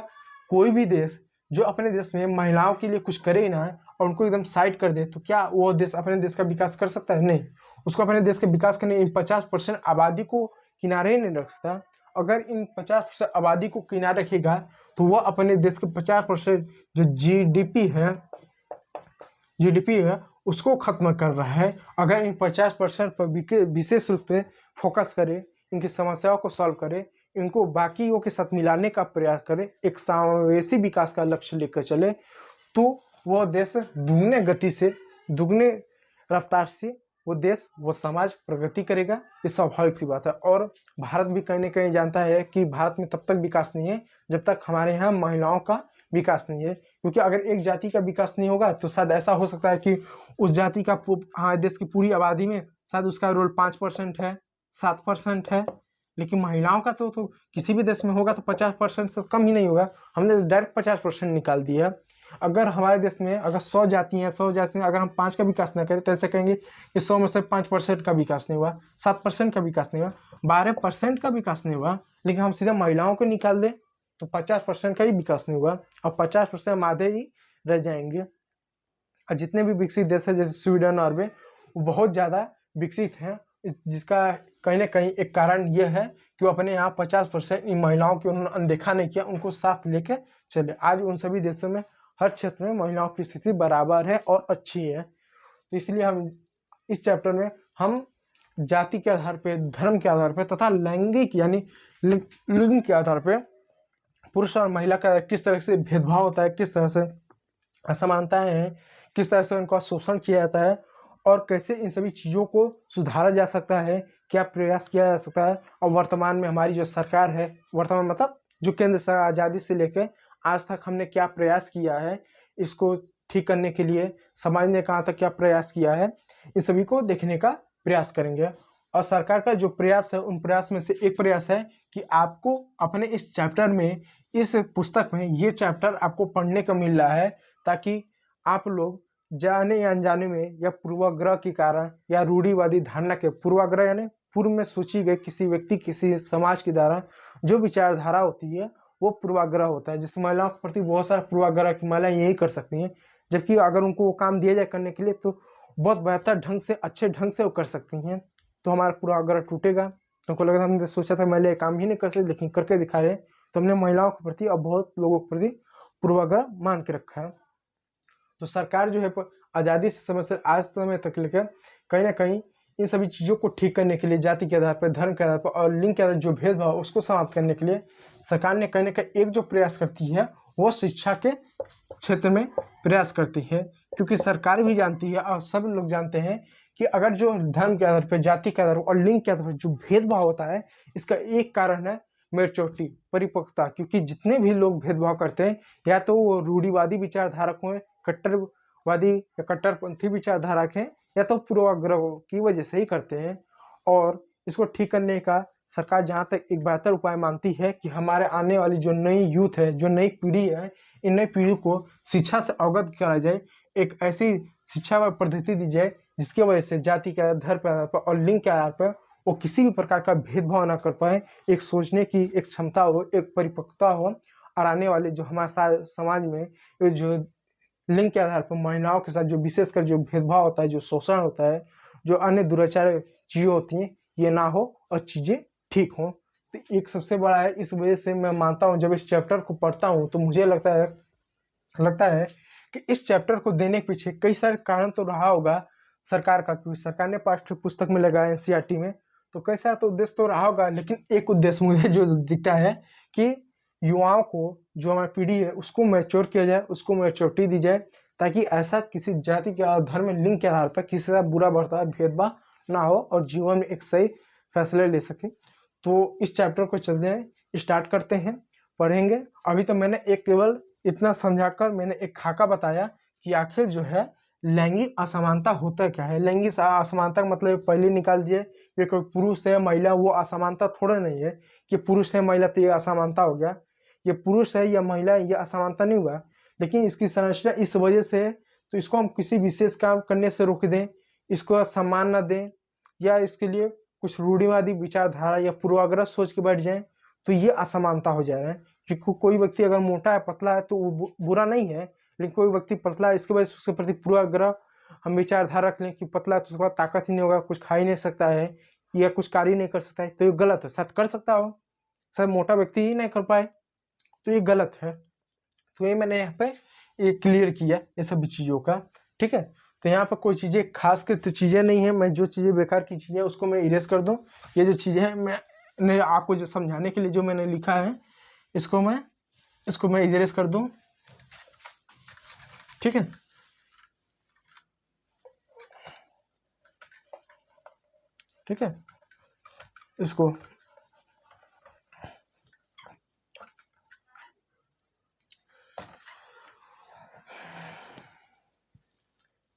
कोई भी देश जो अपने देश में महिलाओं के लिए कुछ करे ही ना और उनको एकदम साइड कर दे, तो क्या वो देश अपने देश का विकास कर सकता है? नहीं। उसको अपने देश के विकास करने 50% आबादी को किनारे ही नहीं रख सकता। अगर इन 50% आबादी को किनारे रखेगा तो वह अपने देश के 50% जो जीडीपी है उसको खत्म कर रहा है। अगर इन 50% पर विशेष रूप से फोकस करे, इनकी समस्याओं को सॉल्व करे, इनको बाकियों के साथ मिलाने का प्रयास करे, एक समावेशी विकास का लक्ष्य लेकर चले, तो वह देश दुगने गति से, दुगने रफ्तार से वो समाज प्रगति करेगा। ये स्वाभाविक सी बात है। और भारत भी कहीं ना कहीं जानता है कि भारत में तब तक विकास नहीं है जब तक हमारे यहाँ महिलाओं का विकास नहीं है। क्योंकि अगर एक जाति का विकास नहीं होगा तो शायद ऐसा हो सकता है कि उस जाति का हमारे देश की पूरी आबादी में शायद उसका रोल 5% है, 7% है, लेकिन महिलाओं का तो किसी भी देश में होगा तो 50% से कम ही नहीं होगा। हमने डायरेक्ट 50% निकाल दिया। अगर हमारे देश में अगर 100 जाति हैं, 100 जाति में अगर हम 5 का विकास न करें तो ऐसे कहेंगे कि 100 में से 5% का विकास नहीं हुआ, 7% का विकास नहीं हुआ, 12% का विकास नहीं हुआ। लेकिन हम सीधे महिलाओं को निकाल दें तो 50% का ही विकास नहीं हुआ और 50% हम आधे ही रह जाएंगे। और जितने भी विकसित देश है जैसे स्वीडन, नॉर्वे, वो बहुत ज़्यादा विकसित हैं। जिसका कहीं ना कहीं एक कारण यह है कि वो अपने यहाँ 50% इन महिलाओं की उन्होंने अनदेखा नहीं किया, उनको साथ लेके चले। आज उन सभी देशों में हर क्षेत्र में महिलाओं की स्थिति बराबर है और अच्छी है। तो इसलिए हम इस चैप्टर में हम जाति के आधार पे, धर्म के आधार पे तथा लैंगिक यानी लिंग के आधार पे पुरुष और महिला का किस तरह से भेदभाव होता है, किस तरह से असमानताएं हैं, किस तरह से उनका शोषण किया जाता है और कैसे इन सभी चीज़ों को सुधारा जा सकता है, क्या प्रयास किया जा सकता है। और वर्तमान में हमारी जो सरकार है, वर्तमान मतलब जो केंद्र सरकार आज़ादी से लेकर आज तक हमने क्या प्रयास किया है, इसको ठीक करने के लिए समाज ने कहाँ तक क्या प्रयास किया है, इस सभी को देखने का प्रयास करेंगे। और सरकार का जो प्रयास है, उन प्रयास में से एक प्रयास है कि आपको अपने इस चैप्टर में, इस पुस्तक में ये चैप्टर आपको पढ़ने को मिल रहा है ताकि आप लोग जाने या अनजाने में या पूर्वाग्रह के कारण या रूढ़िवादी धारणा के, पूर्वाग्रह यानी पूर्व में सोची गई किसी व्यक्ति, किसी समाज की द्वारा जो विचारधारा होती है वो पूर्वाग्रह होता है। जिससे महिलाओं के प्रति बहुत सारा पूर्वाग्रह की महिलाएं यही कर सकती हैं, जबकि अगर उनको वो काम दिया जाए करने के लिए तो बहुत बेहतर ढंग से, अच्छे ढंग से वो कर सकती हैं। तो हमारा पूर्वाग्रह टूटेगा। तो हमको लगा, हमने सोचा था महिला काम ही नहीं कर सकती, लेकिन करके दिखा रहे। तो हमने महिलाओं के प्रति और बहुत लोगों के प्रति पूर्वाग्रह मान के रखा है। तो सरकार जो है आज़ादी से समय से आज समय तक लेकर कहीं ना कहीं इन सभी चीज़ों को ठीक करने के लिए, जाति के आधार पर, धर्म के आधार पर और लिंग के आधार जो भेदभाव उसको समाप्त करने के लिए सरकार ने कहीं ना कहीं एक जो प्रयास करती है वो शिक्षा के क्षेत्र में प्रयास करती है। क्योंकि सरकार भी जानती है और सब लोग जानते हैं कि अगर जो धर्म के आधार पर, जाति के आधार पर और लिंग के आधार पर जो भेदभाव होता है, इसका एक कारण है मैच्योरिटी, परिपक्वता। क्योंकि जितने भी लोग भेदभाव करते हैं या तो वो रूढ़िवादी विचारधारक हैं, कट्टरवादी या कट्टरपंथी विचारधारक हैं, या तो पूर्वाग्रह की वजह से ही करते हैं। और इसको ठीक करने का सरकार जहाँ तक एक बेहतर उपाय मानती है कि हमारे आने वाली जो नई यूथ है, जो नई पीढ़ी है, इन नई पीढ़ी को शिक्षा से अवगत कराया जाए, एक ऐसी शिक्षा पद्धति दी जाए जिसकी वजह से जाति के आधार, धर्म के आधार पर और लिंग के आधार पर वो किसी भी प्रकार का भेदभाव ना कर पाए। एक सोचने की एक क्षमता हो, एक परिपक्वता हो। और आने वाले जो हमारे समाज में जो लिंग के आधार पर महिलाओं के साथ जो विशेषकर जो भेदभाव होता है, जो शोषण होता है, जो अन्य दुराचार चीज़ें होती हैं, ये ना हो और चीज़ें ठीक हों। तो एक सबसे बड़ा है, इस वजह से मैं मानता हूँ जब इस चैप्टर को पढ़ता हूँ तो मुझे लगता है कि इस चैप्टर को देने के पीछे कई सारे कारण तो रहा होगा सरकार का, क्योंकि सरकार ने पाठ्य पुस्तक में लगाया एनसीईआरटी में, तो कई सारा तो उद्देश्य तो रहा होगा। लेकिन एक उद्देश्य मुझे जो दिखता है कि युवाओं को, जो हमारी पीढ़ी है, उसको मैच्योर किया जाए, उसको मैच्योरिटी दी जाए ताकि ऐसा किसी जाति के आधार, धर्म, लिंग के आधार पर किसी से बुरा बर्ताव, भेदभाव ना हो और जीवन में एक सही फैसले ले सके। तो इस चैप्टर को चलते हैं, स्टार्ट करते हैं, पढ़ेंगे। अभी तो मैंने एक केवल इतना समझाकर मैंने एक खाका बताया कि आखिर जो है लैंगिक असमानता होता क्या है। लैंगिक असमानता का मतलब पहले निकाल दिए, ये कोई पुरुष है महिला, वो असमानता थोड़ा नहीं है कि पुरुष है महिला तो ये असमानता हो गया। ये पुरुष है या महिला ये असमानता नहीं हुआ, लेकिन इसकी संरचना इस वजह से है, तो इसको हम किसी विशेष काम करने से रोक दें, इसको सम्मान न दें, या इसके लिए कुछ रूढ़िवादी विचारधारा या पूर्वाग्रह सोच के बैठ जाएं, तो ये असमानता हो जा रहा है। कि कोई व्यक्ति अगर मोटा है, पतला है, तो वो बुरा नहीं है, लेकिन कोई व्यक्ति पतला है, इसके वजह से उसके प्रति पूर्वाग्रह हम विचारधारा रख लें कि पतला है तो उसके बाद ताकत ही नहीं होगा, कुछ खा ही नहीं सकता है या कुछ कार्य नहीं कर सकता है, तो ये गलत है। शायद कर सकता हो, शायद मोटा व्यक्ति ही नहीं कर पाए, तो ये गलत है। तो ये मैंने यहाँ पे ये क्लियर किया ये सभी चीज़ों का, ठीक है। तो यहाँ पर कोई चीज़ें खास के तो चीज़ें नहीं है, मैं जो चीज़ें बेकार की चीज़ें उसको मैं इरेज कर दूँ। ये जो चीज़ें हैं मैंने आपको जो समझाने के लिए जो मैंने लिखा है इसको मैं इरेज कर दूँ, ठीक है। ठीक है, इसको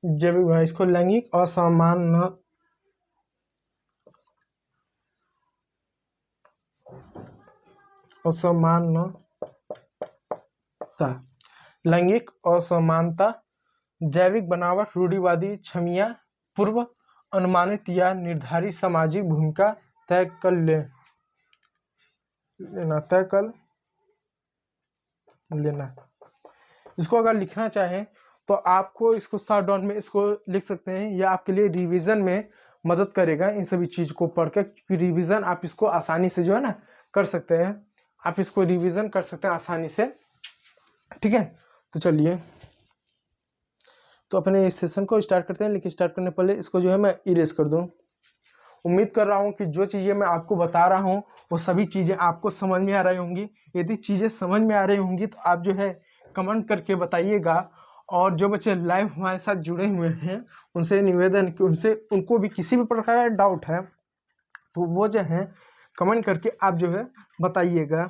जब इसको लैंगिक असमानता, लैंगिक असमानता जैविक बनावट, रूढ़िवादी छमिया, पूर्व अनुमानित या निर्धारित सामाजिक भूमिका तय कर लेना। इसको अगर लिखना चाहें तो आपको इसको शॉर्ट डाउन में इसको लिख सकते हैं, या आपके लिए रिवीजन में मदद करेगा इन सभी चीज़ को पढ़कर, क्योंकि रिवीजन आप इसको आसानी से जो है ना कर सकते हैं, आप इसको रिवीजन कर सकते हैं आसानी से, ठीक है। तो चलिए, तो अपने इस सेशन को स्टार्ट करते हैं, लेकिन स्टार्ट करने पहले इसको जो है मैं इरेज कर दूं। उम्मीद कर रहा हूं कि जो चीज़ें मैं आपको बता रहा हूं वो सभी चीज़ें आपको समझ में आ रही होंगी। यदि चीज़ें समझ में आ रही होंगी तो आप जो है कमेंट करके बताइएगा, और जो बच्चे लाइव हमारे साथ जुड़े हुए हैं उनसे निवेदन कि उनको भी किसी भी प्रकार का डाउट है तो वो जो है कमेंट करके आप जो है बताइएगा,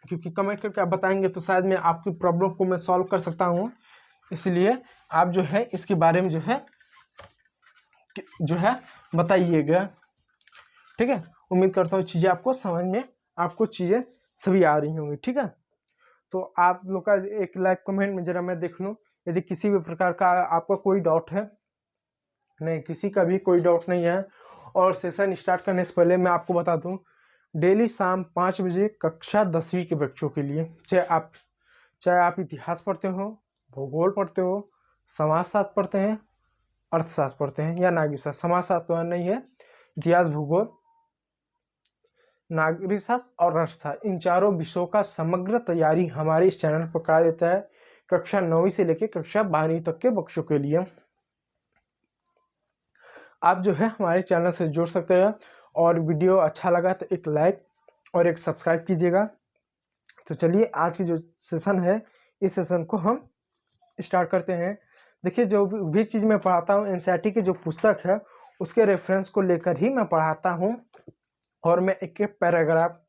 क्योंकि कमेंट करके आप बताएंगे तो शायद मैं आपकी प्रॉब्लम को मैं सॉल्व कर सकता हूँ। इसलिए आप जो है इसके बारे में जो है बताइएगा, ठीक है। उम्मीद करता हूँ चीज़ें आपको समझ में, आपको चीज़ें सभी आ रही होंगी, ठीक है। तो आप लोग का एक लाइक कमेंट में जरा मैं देख लूँ, यदि किसी भी प्रकार का आपका कोई डाउट है। नहीं, किसी का भी कोई डाउट नहीं है। और सेशन स्टार्ट करने से पहले मैं आपको बता दूं, डेली शाम 5 बजे कक्षा 10वीं के बच्चों के लिए, चाहे आप इतिहास पढ़ते हो, भूगोल पढ़ते हो, समाजशास्त्र पढ़ते हैं, अर्थशास्त्र पढ़ते हैं या नागरिक शास्त्र, समाजशास्त्र तो नहीं है, इतिहास, भूगोल, नागरिक शास्त्र और अर्थशास्त्र, इन चारों विषयों का समग्र तैयारी हमारे इस चैनल पर करा देता है, कक्षा 9वीं से लेकर कक्षा 12वीं तक के बच्चों के लिए। आप जो है हमारे चैनल से जुड़ सकते हैं, और वीडियो अच्छा लगा तो एक लाइक और एक सब्सक्राइब कीजिएगा। तो चलिए आज की जो सेशन है इस सेशन को हम स्टार्ट करते हैं। देखिए, जो भी चीज़ मैं पढ़ाता हूँ एनसीईआरटी की जो पुस्तक है उसके रेफरेंस को लेकर ही मैं पढ़ाता हूँ, और मैं एक एक पैराग्राफ,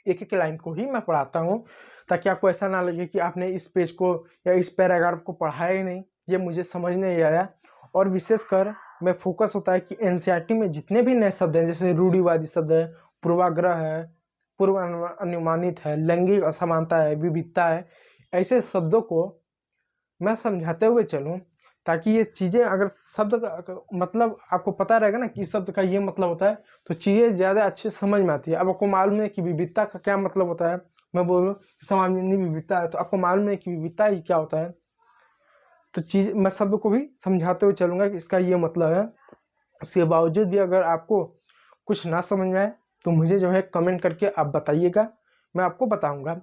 एक एक लाइन को ही मैं पढ़ाता हूँ, ताकि आपको ऐसा ना लगे कि आपने इस पेज को या इस पैराग्राफ को पढ़ाया ही नहीं, ये मुझे समझ नहीं आया। और विशेषकर मैं फोकस होता है कि एनसीईआरटी में जितने भी नए शब्द हैं, जैसे रूढ़िवादी शब्द है, पूर्वाग्रह है, पूर्व अनुमानित है, लैंगिक असमानता है, विविधता है, ऐसे शब्दों को मैं समझाते हुए चलूँ, ताकि ये चीज़ें, अगर शब्द का मतलब आपको पता रहेगा ना कि इस शब्द का ये मतलब होता है, तो चीज़ें ज़्यादा अच्छे समझ में आती है। अब आपको मालूम है कि विविधता का क्या मतलब होता है, मैं बोलूँ समाज में विविधता है, तो आपको मालूम है कि विविधता ही क्या होता है, तो चीज़ मैं शब्द को भी समझाते हुए चलूँगा कि इसका ये मतलब है। उसके बावजूद भी अगर आपको कुछ ना समझ में आए तो मुझे जो है कमेंट करके आप बताइएगा, मैं आपको बताऊंगा।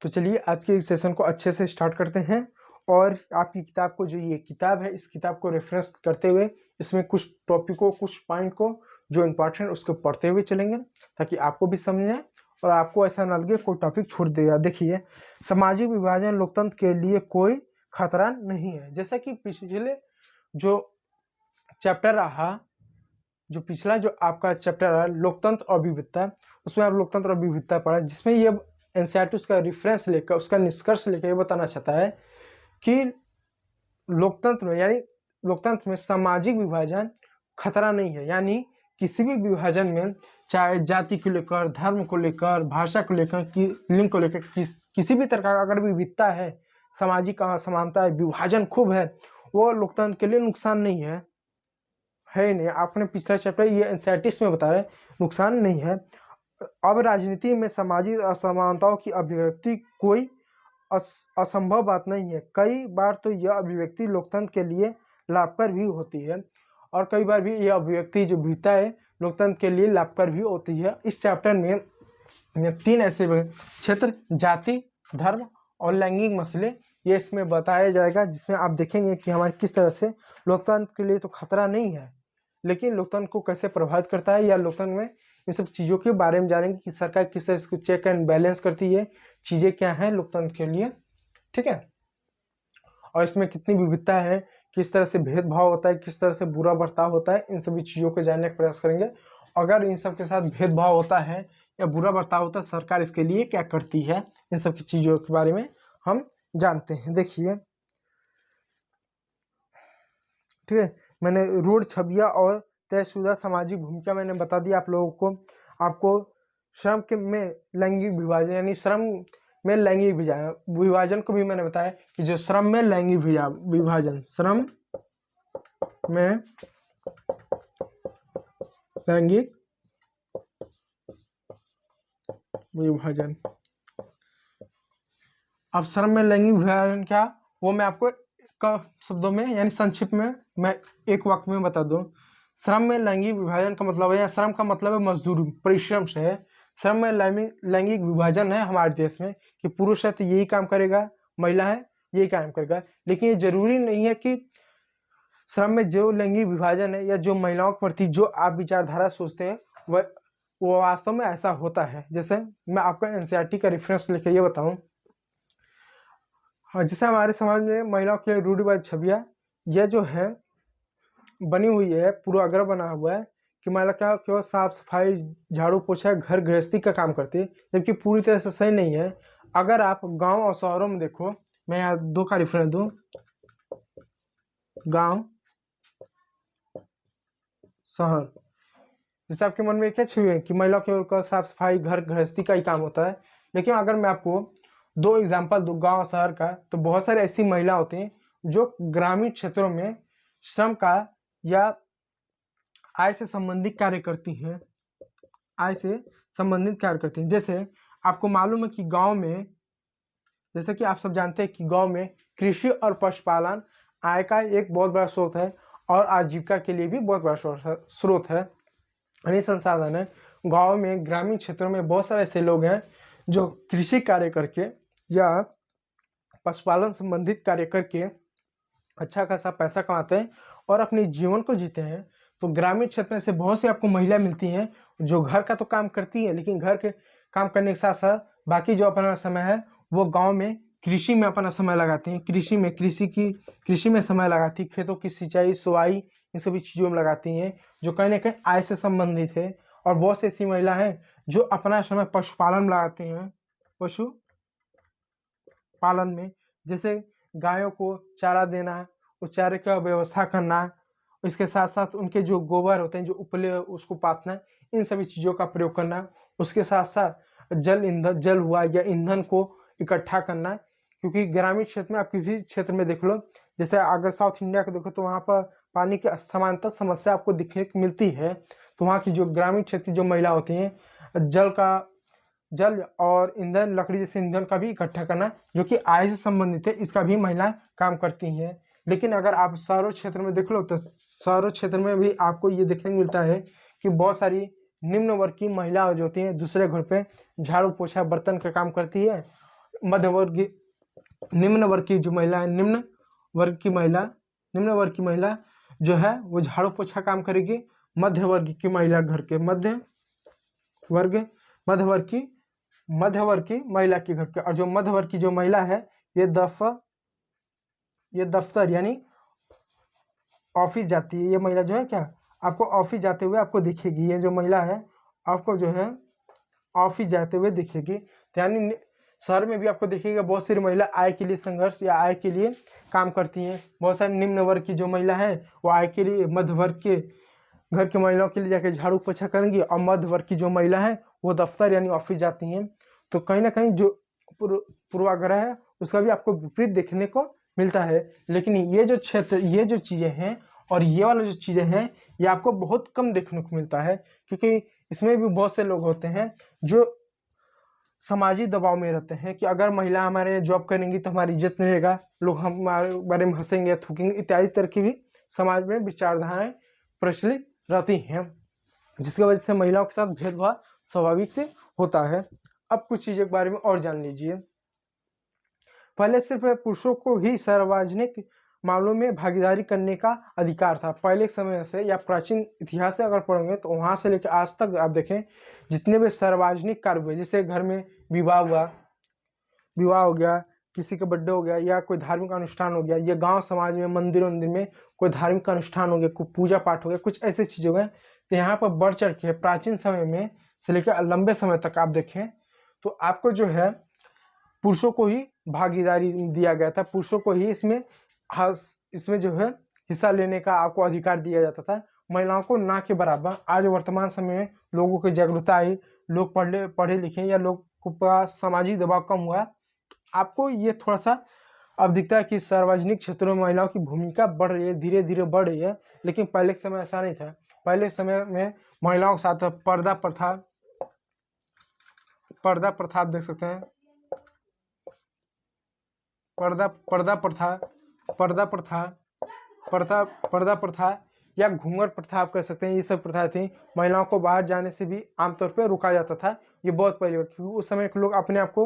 तो चलिए आज के सेशन को अच्छे से स्टार्ट करते हैं, और आपकी किताब को, जो ये किताब है, इस किताब को रेफरेंस करते हुए इसमें कुछ टॉपिक को, कुछ पॉइंट को जो इम्पोर्टेंट उसको पढ़ते हुए चलेंगे, ताकि आपको भी समझ आए और आपको ऐसा ना लगे कोई टॉपिक छूट देगा। देखिए, सामाजिक विभाजन लोकतंत्र के लिए कोई खतरा नहीं है। जैसा कि पिछले जो चैप्टर रहा, जो पिछला जो आपका चैप्टर रहा लोकतंत्र और विविधता, उसमें आप लोकतंत्र और विविधता पढ़ा, जिसमें ये एनसीईआरटी उसका रेफरेंस लेकर, उसका निष्कर्ष लेकर ये बताना चाहता है कि लोकतंत्र में, यानी लोकतंत्र में सामाजिक विभाजन खतरा नहीं है। यानी किसी भी विभाजन में, चाहे जाति को लेकर, धर्म को लेकर, भाषा को लेकर, लिंग को लेकर, किसी भी तरह का अगर विविधता है, सामाजिक असमानता है, विभाजन खूब है, वो लोकतंत्र के लिए नुकसान नहीं है, है ही नहीं। आपने पिछला चैप्टर ये एनसीईआरटी में बता रहे नुकसान नहीं है। अब राजनीति में सामाजिक असमानताओं की अभिव्यक्ति कोई असंभव बात नहीं है। कई बार तो यह अभिव्यक्ति लोकतंत्र के लिए लाभकर भी होती है, और कई बार भी यह अभिव्यक्ति जो विविधता है लोकतंत्र के लिए लाभकर भी होती है। इस चैप्टर में 3 ऐसे क्षेत्र, जाति, धर्म और लैंगिक मसले, ये इसमें बताया जाएगा, जिसमें आप देखेंगे कि हमारे किस तरह से लोकतंत्र के लिए तो खतरा नहीं है, लेकिन लोकतंत्र को कैसे प्रभावित करता है, या लोकतंत्र में इन सब चीज़ों के बारे में जानेंगे कि सरकार किस तरह से चेक एंड बैलेंस करती है, चीज़ें क्या हैं लोकतंत्र के लिए, ठीक है। और इसमें कितनी विविधता है, किस तरह से भेदभाव होता है, किस तरह से बुरा बर्ताव होता है, इन सभी चीज़ों को जानने का प्रयास करेंगे। अगर इन सब के साथ भेदभाव होता है या बुरा बर्ताव होता है, सरकार इसके लिए क्या करती है, इन सब की चीज़ों के बारे में हम जानते हैं। देखिए, ठीक है, मैंने रूढ़ छवियां और तयशुदा सामाजिक भूमिका मैंने बता दिया आप लोगों को। आपको श्रम के में लैंगिक विभाजन, यानी श्रम में लैंगिक विभाजन को भी मैंने बताया कि जो श्रम में लैंगिक विभाजन, श्रम में लैंगिक विभाजन। अब श्रम में लैंगिक विभाजन क्या, वो मैं आपको शब्दों में, यानी संक्षिप्त में मैं एक वाक्य में बता दूं। श्रम में लैंगिक विभाजन का मतलब है, या श्रम का मतलब है मजदूरी, परिश्रम से है। श्रम में लैंगिक विभाजन है हमारे देश में कि पुरुष है तो यही काम करेगा, महिला है यही काम करेगा, लेकिन ये जरूरी नहीं है कि श्रम में जो लैंगिक विभाजन है या जो महिलाओं के प्रति जो आप विचारधारा सोचते हैं वो वास्तव में ऐसा होता है। जैसे मैं आपको एनसीईआरटी का रेफरेंस लेकर ये बताऊं, जैसे हमारे समाज में महिलाओं के रूढ़िवादी छवियां यह जो है बनी हुई है, पूर्वाग्रह बना हुआ है कि महिला क्या केवल साफ सफाई, झाड़ू पोछा, घर गृहस्थी का काम करती है, जबकि पूरी तरह से सही नहीं है। अगर आप गांव और शहरों में देखो, मैं यहाँ 2 का रेफरेंस दूं, गांव शहर, जैसे आपके मन में क्या छवि है कि महिला केवल साफ सफाई, घर गृहस्थी का ही काम होता है, लेकिन अगर मैं आपको 2 एग्जाम्पल दूं गांव और शहर का, तो बहुत सारी ऐसी महिला होती हैं जो ग्रामीण क्षेत्रों में श्रम का या आय से संबंधित कार्य करती हैं, आय से संबंधित कार्य करती हैं। जैसे आपको मालूम है कि गांव में, जैसे कि आप सब जानते हैं कि गांव में कृषि और पशुपालन आय का एक बहुत बड़ा स्रोत है, और आजीविका के लिए भी बहुत बड़ा स्रोत है, यानी संसाधन है। गांव में, ग्रामीण क्षेत्रों में बहुत सारे ऐसे लोग हैं जो कृषि कार्य करके या पशुपालन संबंधित कार्य करके अच्छा खासा पैसा कमाते हैं और अपने जीवन को जीते हैं। तो ग्रामीण क्षेत्र में से बहुत सी आपको महिला मिलती हैं जो घर का तो काम करती हैं, लेकिन घर के काम करने के साथ साथ बाकी जो अपना समय है वो गांव में कृषि में अपना समय लगाती हैं। कृषि में समय लगाती, खेतों की सिंचाई, सुवाई, इन सभी चीज़ों में लगाती हैं, जो कहीं ना कहीं आय से संबंधित है। और बहुत सी ऐसी महिला हैं जो अपना समय पशुपालन में लगाती हैं, पशुपालन में, जैसे गायों को चारा देना, उस चारे का व्यवस्था करना, इसके साथ साथ उनके जो गोबर होते हैं जो उपले उसको पाथना, इन सभी चीज़ों का प्रयोग करना। उसके साथ साथ जल हुआ या ईंधन को इकट्ठा करना, क्योंकि ग्रामीण क्षेत्र में आप किसी क्षेत्र में देख लो, जैसे अगर साउथ इंडिया को देखो तो वहाँ पर पानी की असमानता समस्या आपको दिखने को मिलती है। तो वहाँ की जो ग्रामीण क्षेत्र की जो महिला होती हैं, जल और ईंधन, लकड़ी जैसे ईंधन का भी इकट्ठा करना, जो कि आय से संबंधित है, इसका भी महिला काम करती हैं। लेकिन अगर आप शहरों क्षेत्र में देख लो तो शहरों क्षेत्र में भी आपको ये देखने को मिलता है कि बहुत सारी निम्न वर्ग की महिला जो होती हैं दूसरे घर पे झाड़ू पोछा बर्तन का काम करती है। निम्न वर्ग की जो महिला है, निम्न वर्ग की महिला जो है वो झाड़ू पोछा काम करेगी। मध्य वर्ग की महिला घर के मध्य वर्ग की महिला के घर के, और जो मध्य वर्ग की जो महिला है ये ये दफ्तर यानी ऑफिस जाती है, ये महिला जो है क्या आपको ऑफिस जाते हुए आपको दिखेगी। ये जो महिला है आपको जो है ऑफिस जाते हुए दिखेगी। तो यानी शहर में भी आपको देखिएगा बहुत सारी महिला आय के लिए संघर्ष या आय के लिए काम करती हैं। बहुत सारी निम्न वर्ग की जो महिला है वो आय के लिए मध्य वर्ग के घर की महिलाओं के लिए जाके झाड़ू पोछा करेंगी, और मध्य वर्ग की जो महिला है वो दफ्तर यानी ऑफिस जाती हैं। तो कहीं ना कहीं जो पूर्वाग्रह है उसका भी आपको विपरीत देखने को मिलता है। लेकिन ये जो क्षेत्र, ये जो चीज़ें हैं और ये वाला जो चीज़ें हैं ये आपको बहुत कम देखने को मिलता है, क्योंकि इसमें भी बहुत से लोग होते हैं जो समाजी दबाव में रहते हैं कि अगर महिला हमारे जॉब करेंगी तो हमारी इज्जत नहीं रहेगा, लोग हमारे बारे में हंसेंगे, थूकेंगे, इत्यादि तरह की भी समाज में विचारधाराएं प्रचलित रहती हैं, जिसकी वजह से महिलाओं के साथ भेदभाव स्वाभाविक से होता है। अब कुछ चीज़ों के बारे में और जान लीजिए। पहले सिर्फ पुरुषों को ही सार्वजनिक मामलों में भागीदारी करने का अधिकार था। पहले के समय से या प्राचीन इतिहास से अगर पढ़ेंगे तो वहाँ से लेकर आज तक आप देखें जितने भी सार्वजनिक कार्य हुए, जैसे घर में विवाह हुआ, विवाह हो गया, किसी का बर्थडे हो गया, या कोई धार्मिक अनुष्ठान हो गया, या गांव समाज में मंदिर में कोई धार्मिक अनुष्ठान हो गया, कोई पूजा पाठ हो गया, कुछ ऐसी चीज़ हो गए, तो यहाँ पर बढ़ चढ़ के प्राचीन समय में से लेकर लंबे समय तक आप देखें तो आपको जो है पुरुषों को ही भागीदारी दिया गया था, पुरुषों को ही इसमें जो है हिस्सा लेने का आपको अधिकार दिया जाता था, महिलाओं को ना के बराबर। आज वर्तमान समय में लोगों की जागरूकता आई, लोग पढ़े लिखे या लोग का सामाजिक दबाव कम हुआ, आपको ये थोड़ा सा अब दिखता है कि सार्वजनिक क्षेत्रों में महिलाओं की भूमिका बढ़ रही है, धीरे धीरे बढ़ रही है। लेकिन पहले के समय ऐसा नहीं था। पहले के समय में महिलाओं के साथ पर्दा प्रथा आप देख सकते हैं, पर्दा प्रथा या घूंघट प्रथा आप कह सकते हैं, ये सब प्रथा थी। महिलाओं को बाहर जाने से भी आमतौर पर रोका जाता था, ये बहुत पहले, क्योंकि उस समय के लोग अपने आप को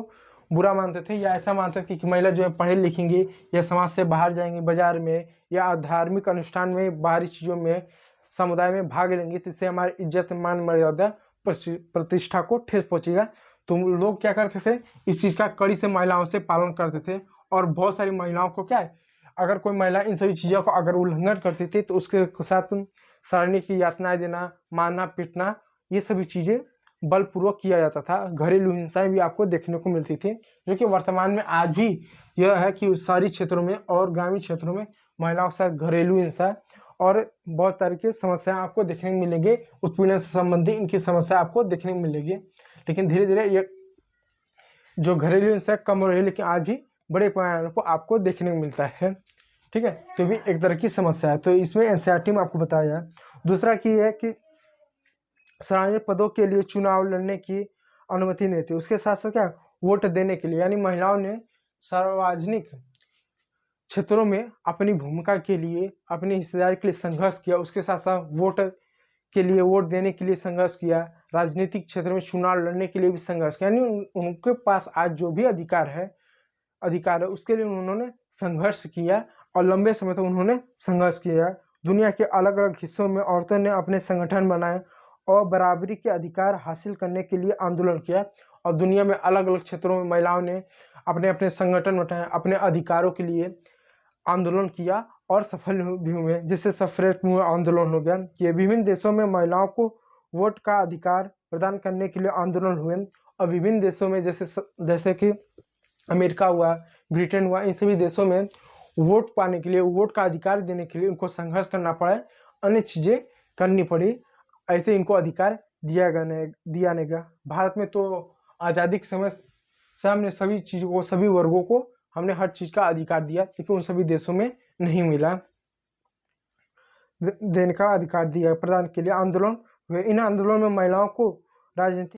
बुरा मानते थे या ऐसा मानते थे कि महिला जो है पढ़े लिखेंगी या समाज से बाहर जाएंगी, बाजार में या धार्मिक अनुष्ठान में, बाहरी चीज़ों में, समुदाय में भाग लेंगी, तो इससे हमारी इज्जत, मान मर्यादा, प्रतिष्ठा को ठेस पहुंचेगा। तो लोग क्या करते थे, इस चीज़ का कड़ी से महिलाओं से पालन करते थे। और बहुत सारी महिलाओं को क्या है, अगर कोई महिला इन सभी चीज़ों का अगर उल्लंघन करती थी तो उसके साथ सारणी की यातनाएं देना, मारना पीटना, ये सभी चीज़ें बलपूर्वक किया जाता था। घरेलू हिंसाएं भी आपको देखने को मिलती थी, जो कि वर्तमान में आज भी यह है कि शहरी क्षेत्रों में और ग्रामीण क्षेत्रों में महिलाओं के साथ घरेलू हिंसा और बहुत तरह की समस्याएं आपको देखने को मिलेंगी। उत्पीड़न से संबंधी इनकी समस्या आपको देखने को मिलेगी। लेकिन धीरे धीरे ये जो घरेलू हिंसा कम हो रही है, लेकिन आज भी बड़े पैमाने पर आपको देखने को मिलता है। ठीक है, तो भी एक तरह की समस्या है। तो इसमें एनसीईआरटी में आपको बताया है। दूसरा की है कि सार्वजनिक पदों के लिए चुनाव लड़ने की अनुमति नहीं थी। उसके साथ साथ क्या, वोट देने के लिए, यानी महिलाओं ने सार्वजनिक क्षेत्रों में अपनी भूमिका के लिए, अपनी हिस्सेदारी के लिए संघर्ष किया। उसके साथ साथ वोट के लिए, वोट देने के लिए संघर्ष किया, राजनीतिक क्षेत्र में चुनाव लड़ने के लिए भी संघर्ष किया। यानी उनके पास आज जो भी अधिकार है उसके लिए उन्होंने संघर्ष किया और लंबे समय तक उन्होंने संघर्ष किया। दुनिया के अलग अलग हिस्सों में औरतों ने अपने संगठन बनाए और बराबरी के अधिकार हासिल करने के लिए आंदोलन किया। और दुनिया में अलग अलग क्षेत्रों में महिलाओं ने अपने अपने संगठन बनाए, अपने अधिकारों के लिए आंदोलन किया और सफल भी हुए। जैसे सफरेट आंदोलन हो गया, कि विभिन्न देशों में महिलाओं को वोट का अधिकार प्रदान करने के लिए आंदोलन हुए। और विभिन्न देशों में जैसे कि अमेरिका हुआ, ब्रिटेन हुआ, इन सभी देशों में वोट पाने के लिए, वोट का अधिकार देने के लिए उनको संघर्ष करना पड़ा, अन्य चीज़ें करनी पड़ी, ऐसे इनको अधिकार दिया नहीं गया। भारत में तो आज़ादी के समय से हमने सभी चीज़ों को, सभी वर्गों को हमने हर चीज़ का अधिकार दिया, लेकिन उन सभी देशों में नहीं मिला। देने का अधिकार दिया प्रदान के लिए आंदोलन हुए। इन आंदोलन में महिलाओं को राजनीतिक